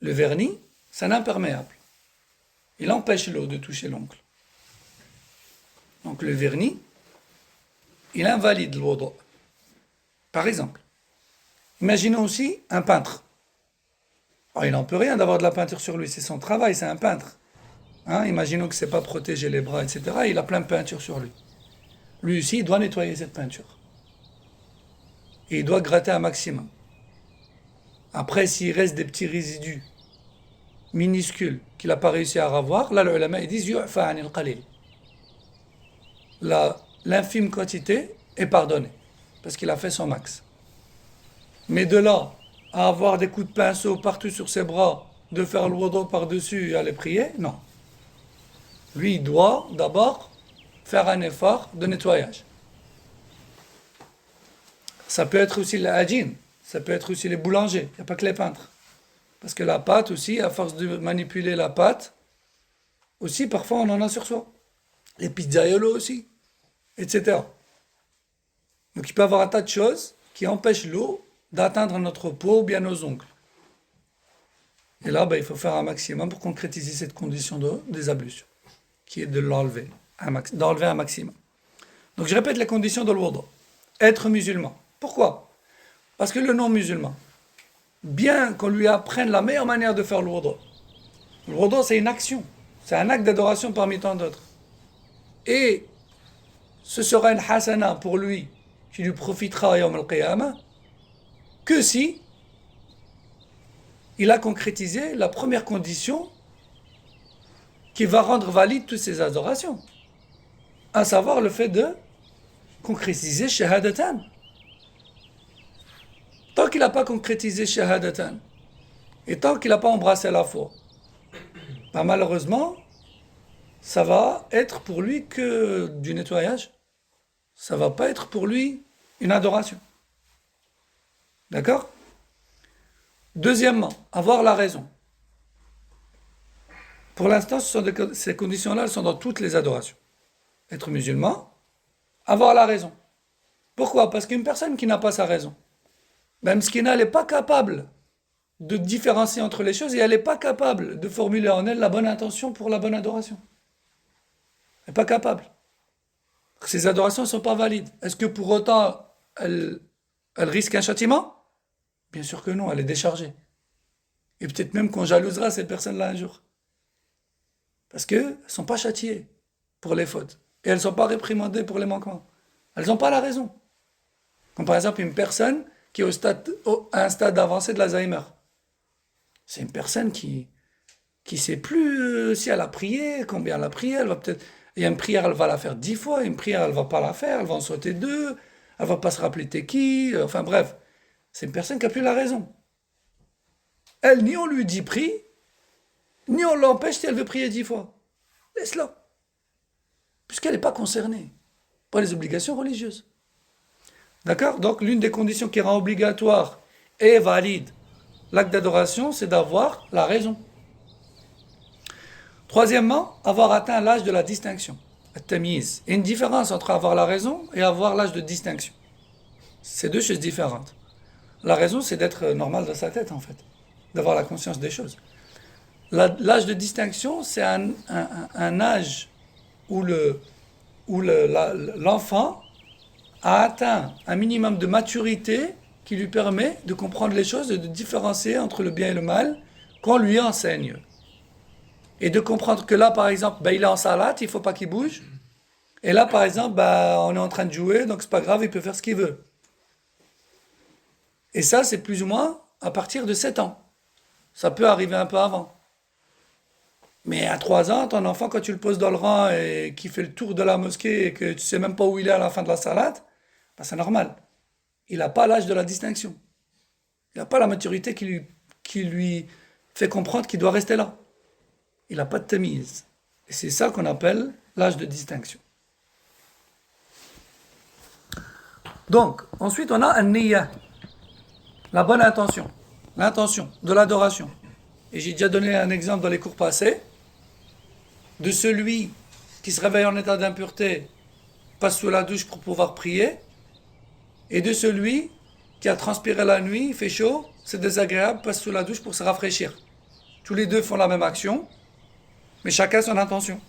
Le vernis, c'est un imperméable. Il empêche l'eau de toucher l'ongle. Donc le vernis, il invalide le wudu. Par exemple, imaginons aussi un peintre. Alors, il n'en peut rien d'avoir de la peinture sur lui, c'est son travail, c'est un peintre. Hein? Imaginons que c'est pas protéger les bras, etc. Il a plein de peinture sur lui. Lui aussi, il doit nettoyer cette peinture. Et il doit gratter un maximum. Après, s'il reste des petits résidus minuscules qu'il n'a pas réussi à ravoir, là, les ulama, ils disent yu'fa anil qalil. L'infime quantité est pardonnée, parce qu'il a fait son max. Mais de là à avoir des coups de pinceau partout sur ses bras, de faire le wudu par-dessus et aller prier, non. Lui, il doit d'abord faire un effort de nettoyage. Ça peut être aussi la hajine, ça peut être aussi les boulangers, il n'y a pas que les peintres. Parce que la pâte aussi, à force de manipuler la pâte, aussi parfois on en a sur soi. Les pizzaiolos aussi, etc. Donc il peut y avoir un tas de choses qui empêchent l'eau d'atteindre notre peau ou bien nos ongles. Et là, il faut faire un maximum pour concrétiser cette condition des ablutions, qui est de l'enlever, d'enlever un maximum. Donc je répète les conditions de l'wudu. Être musulman. Pourquoi? Parce que le non-musulman, bien qu'on lui apprenne la meilleure manière de faire le wudu c'est une action, c'est un acte d'adoration parmi tant d'autres. Et ce sera une hasana pour lui, qui lui profitera yawm al-qiyamah, que si il a concrétisé la première condition qui va rendre valide toutes ces adorations, à savoir le fait de concrétiser shahadatan. Tant qu'il n'a pas concrétisé shahadatan, et tant qu'il n'a pas embrassé la foi, malheureusement, ça va être pour lui que du nettoyage. Ça va pas être pour lui une adoration. D'accord? Deuxièmement, avoir la raison. Pour l'instant, ces conditions-là, elles sont dans toutes les adorations. Être musulman, avoir la raison. Pourquoi? Parce qu'une personne qui n'a pas sa raison, même ce qu'elle n'est pas capable de différencier entre les choses et elle n'est pas capable de formuler en elle la bonne intention pour la bonne adoration. Elle n'est pas capable. Ces adorations ne sont pas valides. Est-ce que pour autant, elle risque un châtiment? Bien sûr que non, elle est déchargée. Et peut-être même qu'on jalousera ces personnes-là un jour. Parce qu'elles ne sont pas châtiées pour les fautes. Et elles ne sont pas réprimandées pour les manquements. Elles n'ont pas la raison. Comme par exemple une personne qui est à un stade avancé de l'Alzheimer. C'est une personne qui ne sait plus si elle a prié, combien elle a prié, elle va peut-être... Il y a une prière, elle va la faire 10 fois, une prière, elle ne va pas la faire, elle va en sauter 2, elle ne va pas se rappeler t'es qui, enfin bref. C'est une personne qui n'a plus la raison. Elle, ni on lui dit prie, ni on l'empêche si elle veut prier 10 fois. Laisse-la. Puisqu'elle n'est pas concernée par les obligations religieuses. D'accord? Donc, l'une des conditions qui rend obligatoire et valide l'acte d'adoration, c'est d'avoir la raison. Troisièmement, avoir atteint l'âge de la distinction, at-tamyiz. Il y a une différence entre avoir la raison et avoir l'âge de distinction. C'est deux choses différentes. La raison, c'est d'être normal dans sa tête, en fait, d'avoir la conscience des choses. L'âge de distinction, c'est un âge où l'enfant a atteint un minimum de maturité qui lui permet de comprendre les choses et de différencier entre le bien et le mal qu'on lui enseigne. Et de comprendre que là, par exemple, il est en salade, il ne faut pas qu'il bouge. Et là, par exemple, on est en train de jouer, donc c'est pas grave, il peut faire ce qu'il veut. Et ça, c'est plus ou moins à partir de 7 ans. Ça peut arriver un peu avant. Mais à 3 ans, ton enfant, quand tu le poses dans le rang et qu'il fait le tour de la mosquée et que tu ne sais même pas où il est à la fin de la salade, c'est normal. Il n'a pas l'âge de la distinction. Il n'a pas la maturité qui lui fait comprendre qu'il doit rester là. Il n'a pas de tamise. Et c'est ça qu'on appelle l'âge de distinction. Donc, ensuite, on a un niyya, la bonne intention, l'intention de l'adoration. Et j'ai déjà donné un exemple dans les cours passés de celui qui se réveille en état d'impureté, passe sous la douche pour pouvoir prier, et de celui qui a transpiré la nuit, il fait chaud, c'est désagréable, passe sous la douche pour se rafraîchir. Tous les deux font la même action, mais chacun son intention.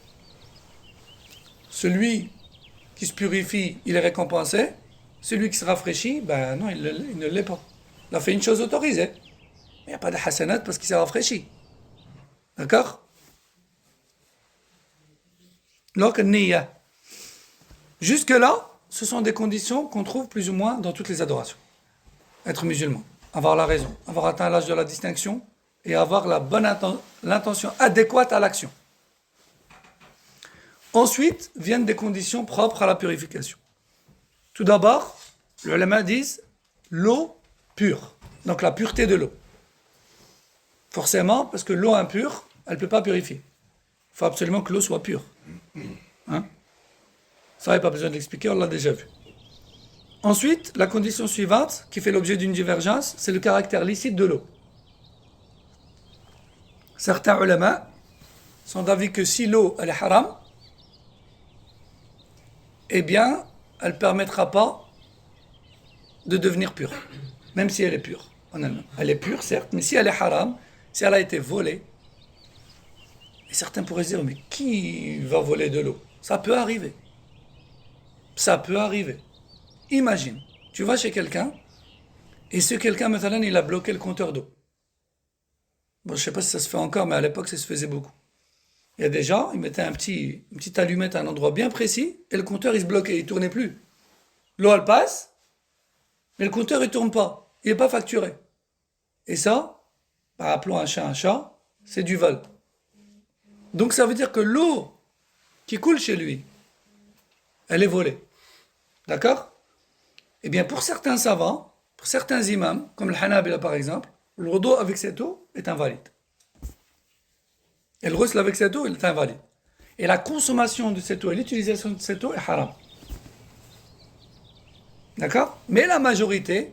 Celui qui se purifie, il est récompensé. Celui qui se rafraîchit, non, il ne l'est pas. Il a fait une chose autorisée. Il n'y a pas de hasanat parce qu'il s'est rafraîchi. D'accord? Donc, niyya. Jusque-là, ce sont des conditions qu'on trouve plus ou moins dans toutes les adorations. Être musulman, avoir la raison, avoir atteint l'âge de la distinction et avoir l'intention adéquate à l'action. Ensuite, viennent des conditions propres à la purification. Tout d'abord, les ulama disent l'eau pure, donc la pureté de l'eau. Forcément, parce que l'eau impure, elle ne peut pas purifier. Il faut absolument que l'eau soit pure. Hein? Ça, il n'y a pas besoin de l'expliquer, on l'a déjà vu. Ensuite, la condition suivante, qui fait l'objet d'une divergence, c'est le caractère licite de l'eau. Certains ulama sont d'avis que si l'eau elle est haram, eh bien, elle ne permettra pas de devenir pure, même si elle est pure en elle-même. Elle est pure, certes, mais si elle est haram, si elle a été volée, et certains pourraient se dire, mais qui va voler de l'eau? Ça peut arriver. Ça peut arriver. Imagine, tu vas chez quelqu'un, et ce quelqu'un, maintenant, il a bloqué le compteur d'eau. Bon, je ne sais pas si ça se fait encore, mais à l'époque, ça se faisait beaucoup. Il y a des gens, ils mettaient une petite allumette à un endroit bien précis, et le compteur, il se bloquait, il ne tournait plus. L'eau, elle passe, mais le compteur, il ne tourne pas. Il n'est pas facturé. Et ça, appelons un chat, c'est du vol. Donc ça veut dire que l'eau qui coule chez lui, elle est volée. D'accord? Eh bien, pour certains savants, pour certains imams, comme le Hanabila par exemple, le wudu avec cette eau est invalide. Et le ghusl avec cette eau, il est invalide. Et la consommation de cette eau et l'utilisation de cette eau est haram. D'accord? Mais la majorité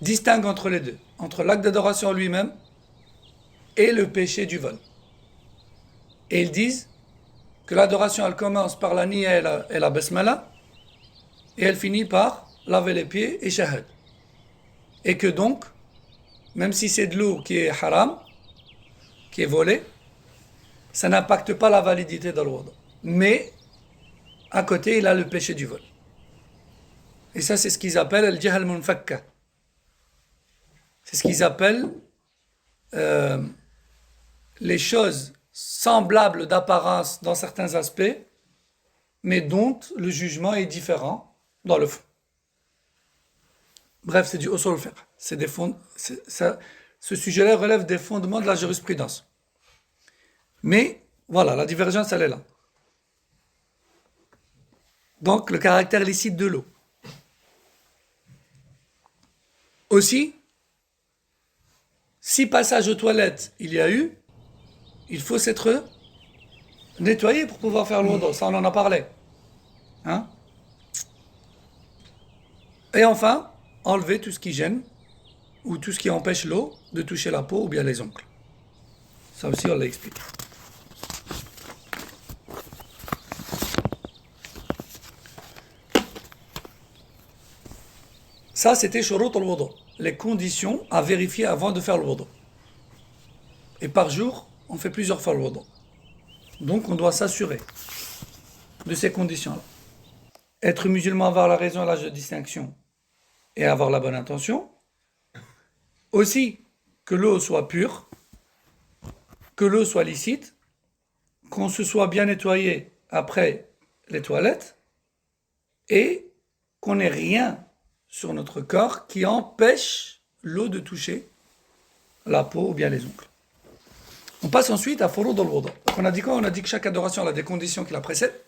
distingue entre les deux, entre l'acte d'adoration lui-même et le péché du vol. Et ils disent que l'adoration, elle commence par la niya et la basmala, et elle finit par laver les pieds et shahad. Et que donc, même si c'est de l'eau qui est haram, qui est volée, ça n'impacte pas la validité de l'wudu. Mais, à côté, il a le péché du vol. Et ça, c'est ce qu'ils appellent le jahl munfakka. C'est ce qu'ils appellent les choses semblables d'apparence dans certains aspects, mais dont le jugement est différent dans le fond. Bref, c'est du usul al-fiqh. Ce sujet-là relève des fondements de la jurisprudence. Mais, voilà, la divergence, elle est là. Donc, le caractère licite de l'eau. Aussi, si passage aux toilettes il y a eu, il faut s'être nettoyé pour pouvoir faire le wudu. Ça, on en a parlé. Hein? Et enfin, enlever tout ce qui gêne ou tout ce qui empêche l'eau de toucher la peau ou bien les ongles. Ça aussi, on l'a expliqué. Ça, c'était shurut al-wudu, les conditions à vérifier avant de faire le wudu. Et par jour, on fait plusieurs fois le wudu. Donc, on doit s'assurer de ces conditions-là. Être musulman, avoir la raison et l'âge de distinction et avoir la bonne intention. Aussi, que l'eau soit pure, que l'eau soit licite, qu'on se soit bien nettoyé après les toilettes et qu'on n'ait rien sur notre corps qui empêche l'eau de toucher la peau ou bien les ongles. On passe ensuite à furud al-wudu. On a dit quoi? On a dit que chaque adoration a des conditions qui la précèdent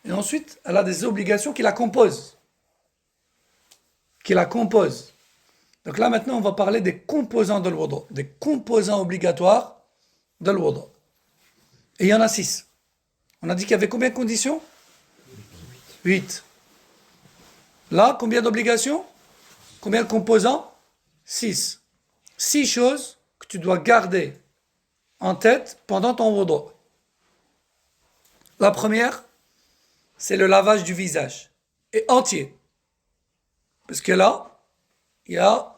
et ensuite elle a des obligations qui la composent. Donc là maintenant on va parler des composants de l'wudu, des composants obligatoires de l'wudu. Et il y en a 6. On a dit qu'il y avait combien de conditions? 8. Là, combien d'obligations? Combien de composants? 6. 6 choses que tu dois garder en tête pendant ton wudu. La première, c'est le lavage du visage, et entier. Parce que là, il y a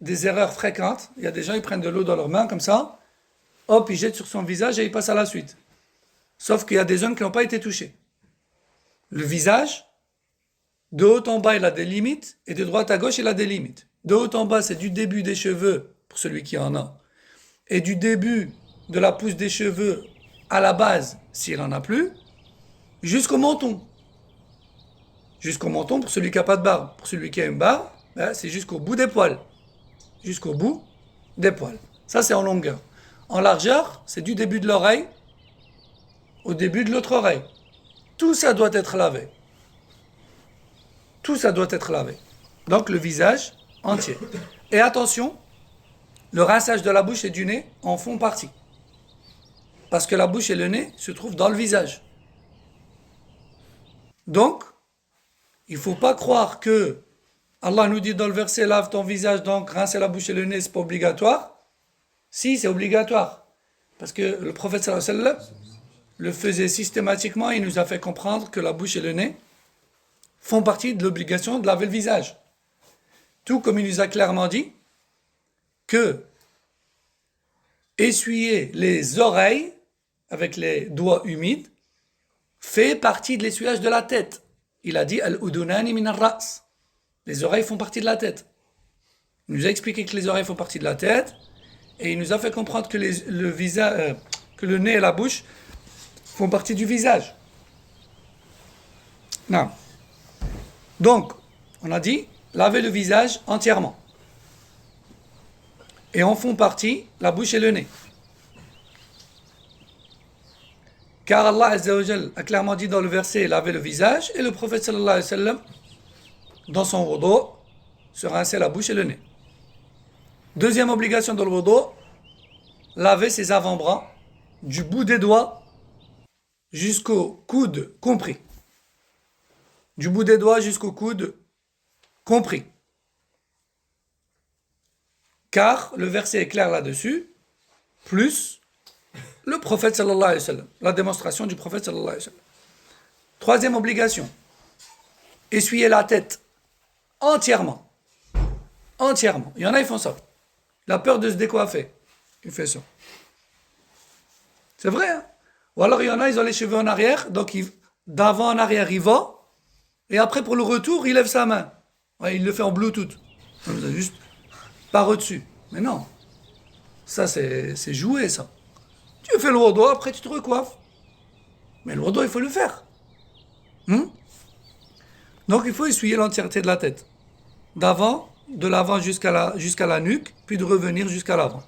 des erreurs fréquentes. Il y a des gens qui prennent de l'eau dans leurs mains comme ça, hop, ils jettent sur son visage et ils passent à la suite. Sauf qu'il y a des zones qui n'ont pas été touchées. Le visage, de haut en bas, il a des limites, et de droite à gauche, il a des limites. De haut en bas, c'est du début des cheveux, pour celui qui en a, et du début de la pousse des cheveux à la base, s'il n'en a plus, jusqu'au menton. Jusqu'au menton pour celui qui n'a pas de barbe. Pour celui qui a une barbe, c'est jusqu'au bout des poils. Jusqu'au bout des poils. Ça, c'est en longueur. En largeur, c'est du début de l'oreille au début de l'autre oreille. Tout ça doit être lavé. Tout ça doit être lavé. Donc, le visage entier. Et attention, le rinçage de la bouche et du nez en font partie. Parce que la bouche et le nez se trouvent dans le visage. Donc, il ne faut pas croire que Allah nous dit dans le verset « Lave ton visage, donc rincer la bouche et le nez, ce n'est pas obligatoire ». Si, c'est obligatoire. Parce que le prophète sallallahu alayhi wa sallam le faisait systématiquement, il nous a fait comprendre que la bouche et le nez font partie de l'obligation de laver le visage. Tout comme il nous a clairement dit que essuyer les oreilles avec les doigts humides fait partie de l'essuyage de la tête. Il a dit al-udunani min ar-ra's. Les oreilles font partie de la tête. Il nous a expliqué que les oreilles font partie de la tête et il nous a fait comprendre que que le nez et la bouche font partie du visage. Non. Donc, on a dit laver le visage entièrement. Et en font partie la bouche et le nez. Car Allah Azza wa Jal a clairement dit dans le verset laver le visage et le prophète sallallahu alayhi wa sallam dans son wudu se rincer la bouche et le nez. Deuxième obligation dans le wudu, laver ses avant-bras du bout des doigts jusqu'au coude compris. Du bout des doigts jusqu'au coude compris. Car le verset est clair là-dessus, plus le prophète sallallahu alayhi wa sallam, la démonstration du prophète sallallahu alayhi wa sallam. Troisième obligation, essuyer la tête entièrement. Entièrement. Il y en a, ils font ça. La peur de se décoiffer. Il fait ça. C'est vrai, hein? Ou alors il y en a, ils ont les cheveux en arrière, donc d'avant en arrière, il va, et après pour le retour, il lève sa main. Ouais, il le fait en Bluetooth. Juste par au-dessus. Mais non. Ça, c'est joué, ça. Tu fais le wudu, après tu te recoiffes. Mais le wudu, il faut le faire. Donc il faut essuyer l'entièreté de la tête. De l'avant jusqu'à la nuque, puis de revenir jusqu'à l'avant.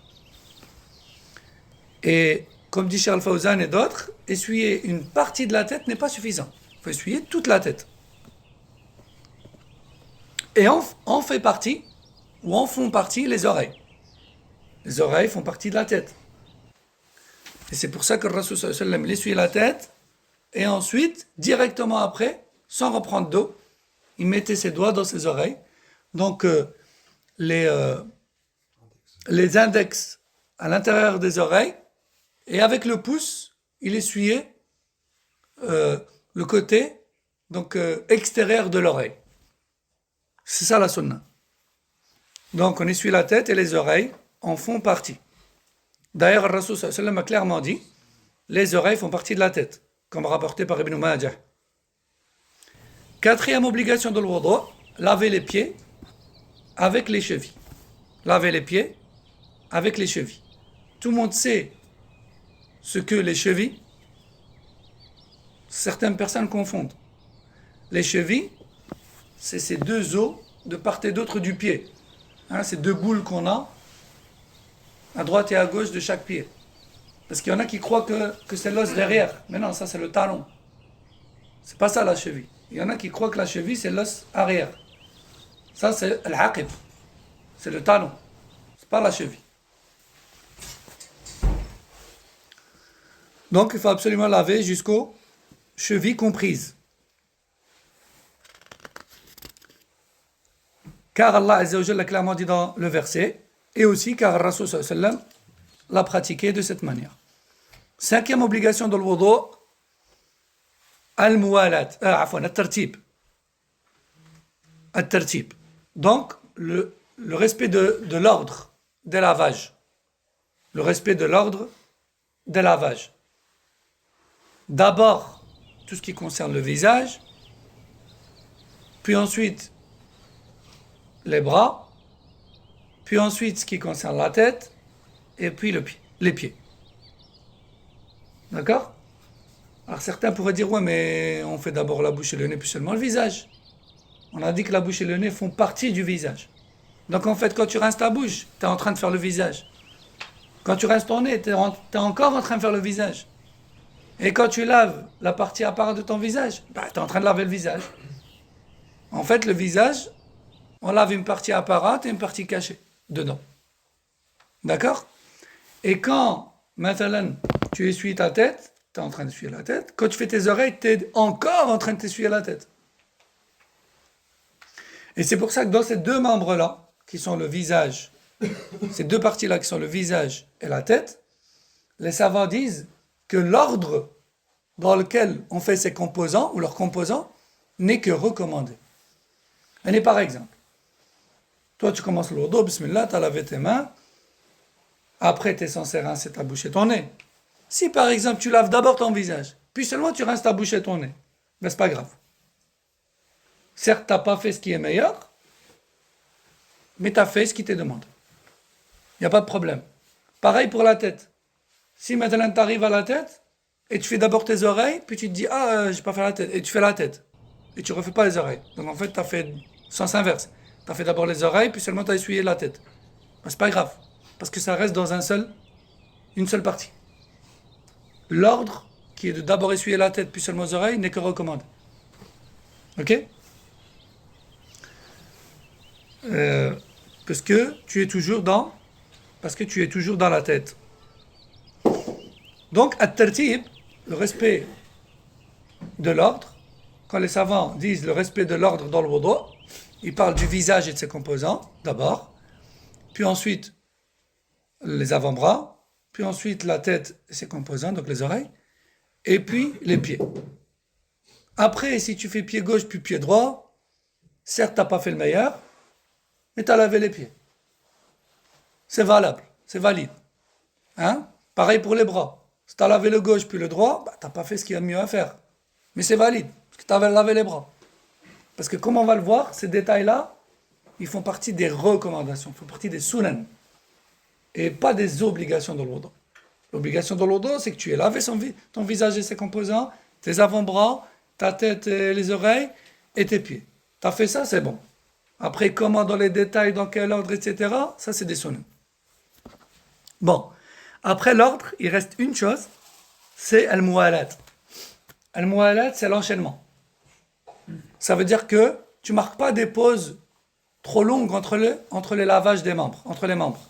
Et comme dit Charles Fawzan et d'autres, essuyer une partie de la tête n'est pas suffisant. Il faut essuyer toute la tête. Et en font partie les oreilles. Les oreilles font partie de la tête. Et c'est pour ça que le Rasul sallallahu alayhi wa sallam essuyait la tête, et ensuite, directement après, sans reprendre d'eau, il mettait ses doigts dans ses oreilles donc les index à l'intérieur des oreilles, et avec le pouce, il essuyait le côté donc extérieur de l'oreille. C'est ça la sunna. Donc on essuie la tête et les oreilles en font partie. D'ailleurs, le Rasul sallallahu alayhi wa sallam a clairement dit, les oreilles font partie de la tête, comme rapporté par Ibn Majah. Quatrième obligation de l'wudu, laver les pieds avec les chevilles. Laver les pieds avec les chevilles. Tout le monde sait ce que les chevilles, certaines personnes confondent. Les chevilles, c'est ces deux os de part et d'autre du pied. Hein, ces deux boules qu'on a à droite et à gauche de chaque pied. Parce qu'il y en a qui croient que c'est l'os derrière. Mais non, ça c'est le talon. C'est pas ça la cheville. Il y en a qui croient que la cheville c'est l'os arrière. Ça c'est l'aqib. C'est le talon. C'est pas la cheville. Donc il faut absolument laver jusqu'aux chevilles comprises. Car Allah Azza wa Jalla l'a clairement dit dans le verset, et aussi car Rasul sallallahu alayhi wa sallam l'a pratiqué de cette manière. Cinquième obligation de l'wudu, al-muwalat, al-tartib. Al-tartib. Donc, le respect de l'ordre des lavages. Le respect de l'ordre des lavages. D'abord, tout ce qui concerne le visage, puis ensuite les bras, puis ensuite ce qui concerne la tête, et puis les pieds. D'accord? Alors certains pourraient dire, ouais, mais on fait d'abord la bouche et le nez, puis seulement le visage. On a dit que la bouche et le nez font partie du visage. Donc en fait, quand tu rinces ta bouche, tu es en train de faire le visage. Quand tu rinces ton nez, tu es encore en train de faire le visage. Et quand tu laves la partie apparente de ton visage, tu es en train de laver le visage. En fait, le visage, on lave une partie apparente et une partie cachée dedans. D'accord? Et quand, maintenant, tu essuies ta tête, tu es en train d'essuyer la tête. Quand tu fais tes oreilles, tu es encore en train de t'essuyer la tête. Et c'est pour ça que dans ces deux membres-là, qui sont le visage, ces deux parties-là qui sont le visage et la tête, les savants disent que l'ordre dans lequel on fait ces composants, ou leurs composants, n'est que recommandé. Et par exemple, toi tu commences le wudu, bismillah, tu as lavé tes mains, après tu es censé rincer ta bouche et ton nez. Si par exemple tu laves d'abord ton visage, puis seulement tu rinces ta bouche et ton nez, ben c'est pas grave. Certes, tu n'as pas fait ce qui est meilleur, mais tu as fait ce qui t'est demandé. Il n'y a pas de problème. Pareil pour la tête. Si maintenant tu arrives à la tête, et tu fais d'abord tes oreilles, puis tu te dis, j'ai pas fait la tête, et tu fais la tête. Et tu refais pas les oreilles. Donc en fait, tu as fait sens inverse. Tu as fait d'abord les oreilles, puis seulement tu as essuyé la tête. Ben, c'est pas grave, parce que ça reste dans une seule partie. L'ordre, qui est de d'abord essuyer la tête, puis seulement les oreilles, n'est que recommandé. Ok? Parce que tu es toujours dans la tête. Donc, at-tartib, le respect de l'ordre, quand les savants disent le respect de l'ordre dans le wudu, ils parlent du visage et de ses composants, d'abord, puis ensuite les avant-bras, puis ensuite la tête et ses composants, donc les oreilles, et puis les pieds. Après, si tu fais pied gauche puis pied droit, certes, tu n'as pas fait le meilleur, mais tu as lavé les pieds. C'est valable, c'est valide. Hein? Pareil pour les bras. Si tu as lavé le gauche puis le droit, tu n'as pas fait ce qu'il y a de mieux à faire. Mais c'est valide, parce que tu avais lavé les bras. Parce que comme on va le voir, ces détails-là, ils font partie des recommandations, ils font partie des sunan. Et pas des obligations de l'wudu. L'obligation de l'wudu, c'est que tu aies lavé ton visage et ses composants, tes avant-bras, ta tête et les oreilles, et tes pieds. Tu as fait ça, c'est bon. Après, comment, dans les détails, dans quel ordre, etc., ça c'est des sunan. Bon. Après l'ordre, il reste une chose, c'est al-muwalat. Al-muwalat, c'est l'enchaînement. Ça veut dire que tu ne marques pas des pauses trop longues entre les lavages des membres, entre les membres.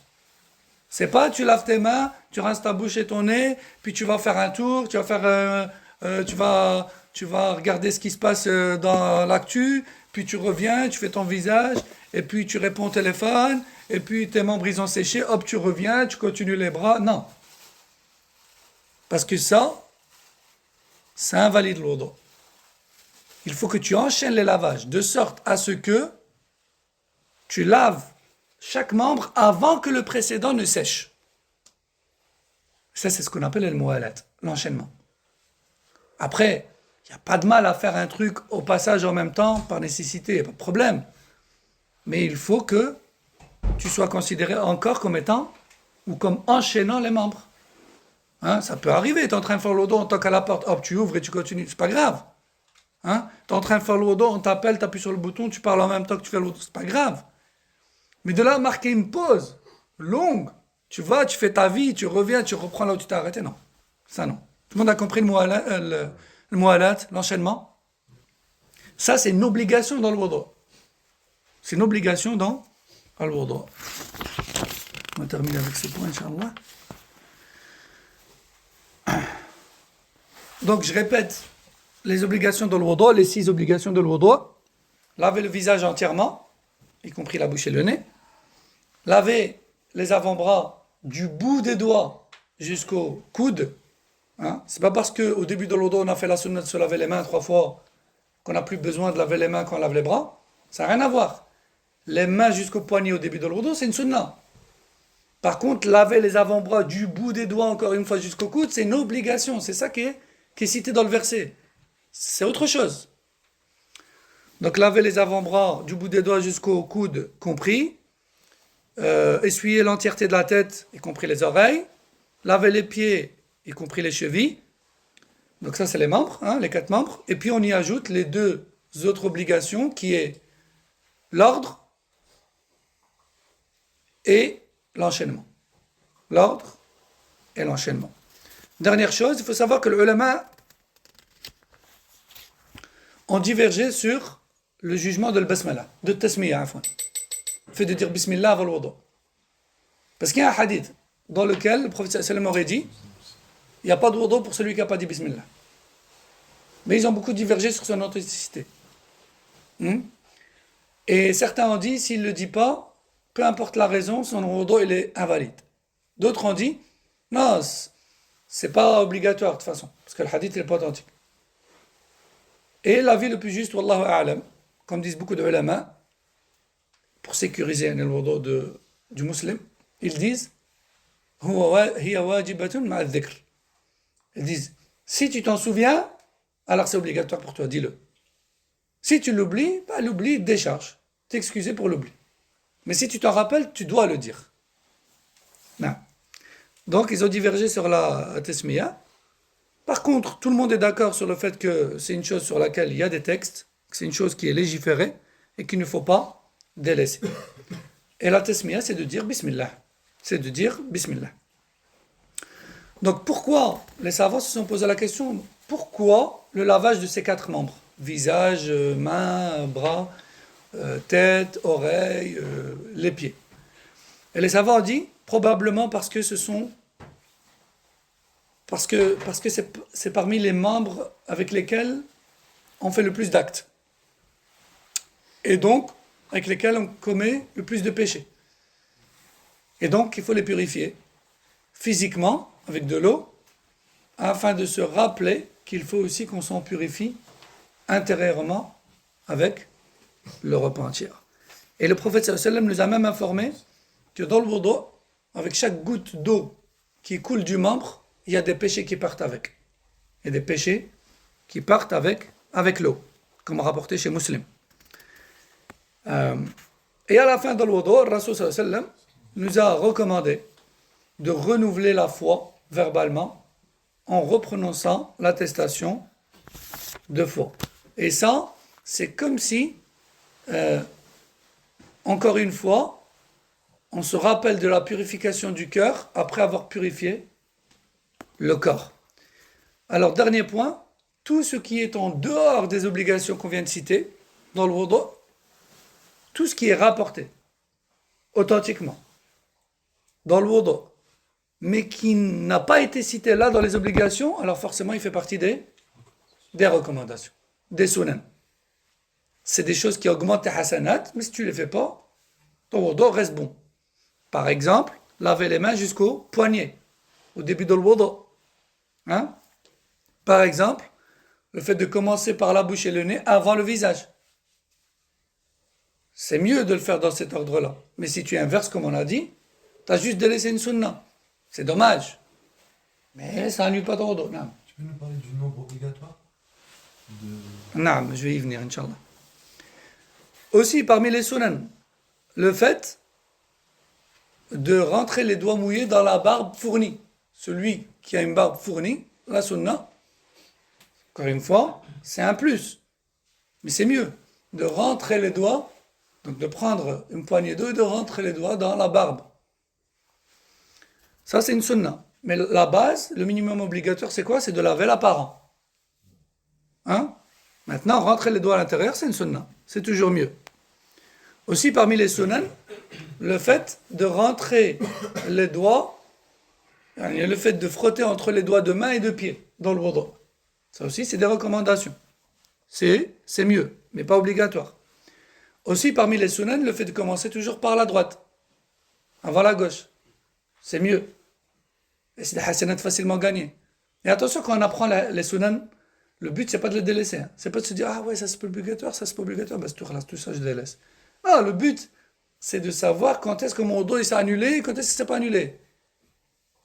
C'est pas tu laves tes mains, tu rinces ta bouche et ton nez, puis tu vas faire un tour, tu vas regarder ce qui se passe dans l'actu, puis tu reviens, tu fais ton visage, et puis tu réponds au téléphone, et puis tes membres ils ont séché, hop, tu reviens, tu continues les bras. Non. Parce que ça invalide le wudu. Il faut que tu enchaînes les lavages, de sorte à ce que tu laves chaque membre avant que le précédent ne sèche. Ça, c'est ce qu'on appelle le muwalat, l'enchaînement. Après, il n'y a pas de mal à faire un truc au passage en même temps, par nécessité, il n'y a pas de problème. Mais il faut que tu sois considéré encore comme étant, ou comme enchaînant les membres. Hein, ça peut arriver, tu es en train de faire le dos, on toque à la porte, hop, tu ouvres et tu continues, c'est pas grave. Hein, tu es en train de faire le dos, on t'appelle, tu appuies sur le bouton, tu parles en même temps que tu fais le dos, c'est pas grave. Mais de là à marquer une pause longue, tu vas, tu fais ta vie, tu reviens, tu reprends là où tu t'es arrêté, non. Ça, non. Tout le monde a compris le muwalat, l'enchaînement. Ça, c'est une obligation dans le wudu. C'est une obligation dans le wudu. On va terminer avec ce point, Inch'Allah. Donc, je répète les obligations de le wudu, les 6 obligations de le wudu. Laver le visage entièrement, y compris la bouche et le nez. Laver les avant-bras du bout des doigts jusqu'au coude. Hein? C'est pas parce qu'au début de le wudu, on a fait la sunna de se laver les mains 3 fois qu'on n'a plus besoin de laver les mains quand on lave les bras. Ça n'a rien à voir. Les mains jusqu'au poignet au début de le wudu, c'est une sunna. Par contre, laver les avant-bras du bout des doigts encore une fois jusqu'au coude, c'est une obligation. C'est ça qui est cité dans le verset. C'est autre chose. Donc laver les avant-bras du bout des doigts jusqu'au coude compris, essuyer l'entièreté de la tête, y compris les oreilles, laver les pieds, y compris les chevilles. Donc ça c'est les membres, hein, les 4 membres. Et puis on y ajoute les 2 autres obligations qui est l'ordre et l'enchaînement. L'ordre et l'enchaînement. Dernière chose, il faut savoir que les ulama ont divergé sur le jugement de l'basmala, de tasmiya, le fait de dire bismillah avant le wudu. Parce qu'il y a un hadith dans lequel le prophète sallam aurait dit il n'y a pas de wudu pour celui qui n'a pas dit bismillah. Mais ils ont beaucoup divergé sur son authenticité. Et certains ont dit s'il ne le dit pas, peu importe la raison, son wudu il est invalide. D'autres ont dit non, c'est pas obligatoire de toute façon, parce que le hadith n'est pas authentique. Et l'avis le plus juste, wallahu a'lam, comme disent beaucoup de ulama, pour sécuriser le wudu du musulman, ils disent hiya wajibatun ma'a dhikr. Ils disent si tu t'en souviens, alors c'est obligatoire pour toi, dis-le. Si tu l'oublies, l'oubli décharge. T'es excusé pour l'oubli. Mais si tu t'en rappelles, tu dois le dire. Non. Donc ils ont divergé sur la tasmiya. Par contre, tout le monde est d'accord sur le fait que c'est une chose sur laquelle il y a des textes, que c'est une chose qui est légiférée et qu'il ne faut pas délaisser. Et la tasmiya, c'est de dire bismillah. C'est de dire bismillah. Donc pourquoi les savants se sont posé la question, pourquoi le lavage de ces 4 membres, visage, mains, bras, tête, oreilles, les pieds. Et les savants ont dit probablement parce que c'est parmi les membres avec lesquels on fait le plus d'actes. Et donc, avec lesquels on commet le plus de péchés. Et donc, il faut les purifier physiquement, avec de l'eau, afin de se rappeler qu'il faut aussi qu'on s'en purifie intérieurement avec le repentir. Et le prophète sallallahu alayhi wa sallam nous a même informé que dans le wudu, avec chaque goutte d'eau qui coule du membre, il y a des péchés qui partent avec. Il y a des péchés qui partent avec l'eau, comme rapporté chez Muslim. Et à la fin de le wudu, le Rasul sallallahu alayhi wa sallam nous a recommandé de renouveler la foi verbalement en reprononçant l'attestation de foi. Et ça, c'est comme si, encore une fois, on se rappelle de la purification du cœur après avoir purifié le corps. Alors, dernier point, tout ce qui est en dehors des obligations qu'on vient de citer, dans le wudu, tout ce qui est rapporté authentiquement dans le wudu, mais qui n'a pas été cité là dans les obligations, alors forcément il fait partie des recommandations, des sunan. c'est des choses qui augmentent tes hasanat, mais si tu ne les fais pas, ton wudu reste bon. Par exemple, laver les mains jusqu'au poignet, au début de l'wudu. Hein? Par exemple, le fait de commencer par la bouche et le nez avant le visage. C'est mieux de le faire dans cet ordre-là. Mais si tu inverses, comme on a dit, tu as juste délaissé une sunna. C'est dommage. Mais ça n'annule pas ton wudu. Non. Tu peux nous parler du nombre obligatoire de... Non, je vais y venir, Inch'Allah. Aussi, parmi les sunan, le fait de rentrer les doigts mouillés dans la barbe fournie. Celui qui a une barbe fournie, la sunna, encore une fois, c'est un plus. Mais c'est mieux de rentrer les doigts, donc de prendre une poignée d'eau et de rentrer les doigts dans la barbe. Ça, c'est une sunna. Mais la base, le minimum obligatoire, c'est quoi? C'est de laver l'apparent. Hein? Maintenant, rentrer les doigts à l'intérieur, c'est une sunna. C'est toujours mieux. Aussi, parmi les sunan, le fait de rentrer les doigts, le fait de frotter entre les doigts de main et de pied dans le wudu. Ça aussi, c'est des recommandations. C'est mieux, mais pas obligatoire. Aussi, parmi les sunan, le fait de commencer toujours par la droite, avant la gauche. C'est mieux. Et c'est des hasanats facilement gagnés. Et attention, quand on apprend les sunan, le but, c'est pas de les délaisser. Hein. C'est pas de se dire, ah ouais, ça c'est pas obligatoire, ça c'est pas obligatoire, bah, tout ça, je délaisse. Ah, le but, c'est de savoir quand est-ce que mon wudu s'est annulé et quand est-ce que c'est pas annulé.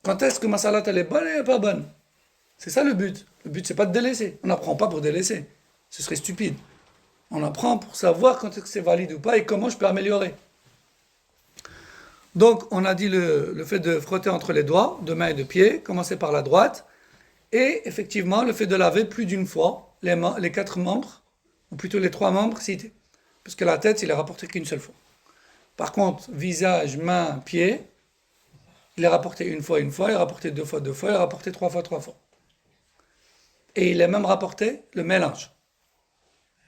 Quand est-ce que ma salat elle est bonne et elle n'est pas bonne. C'est ça le but. Le but, c'est pas de délaisser. On n'apprend pas pour délaisser. Ce serait stupide. On apprend pour savoir quand est-ce que c'est valide ou pas et comment je peux améliorer. Donc, on a dit le fait de frotter entre les doigts, de main et de pied, commencer par la droite, et effectivement, le fait de laver plus d'une fois les 4 membres, ou plutôt les 3 membres cités. Parce que la tête, il est rapporté qu'une seule fois. Par contre, visage, main, pied, il est rapporté une fois, il est rapporté 2 fois, il est rapporté 3 fois. Et il est même rapporté le mélange.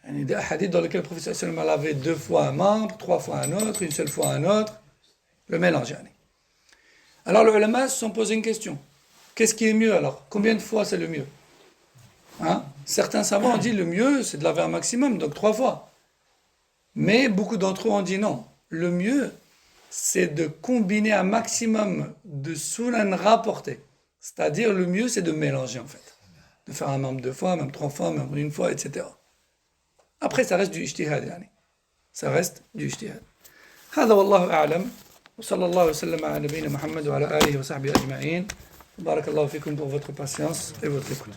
Il y a des hadiths dans lesquels le professeur sallam a lavé 2 fois un membre, 3 fois un autre, une seule fois un autre. Le mélange. Alors les ulama se sont posé une question. Qu'est-ce qui est mieux alors? Combien de fois c'est le mieux? Hein? Certains savants ont dit le mieux c'est de laver un maximum, donc 3 fois. Mais beaucoup d'entre eux ont dit non. Le mieux c'est de combiner un maximum de sunan rapportés. C'est-à-dire le mieux c'est de mélanger en fait. De faire un membre 2 fois, même 3 fois, même 1 fois, etc. Après ça reste du ijtihad. Ça reste du ijtihad. هذا والله أعلم وصلى الله وسلم على نبينا محمد وعلى آله وصحبه أجمعين. بارك الله فيكم pour votre patience et votre écoute.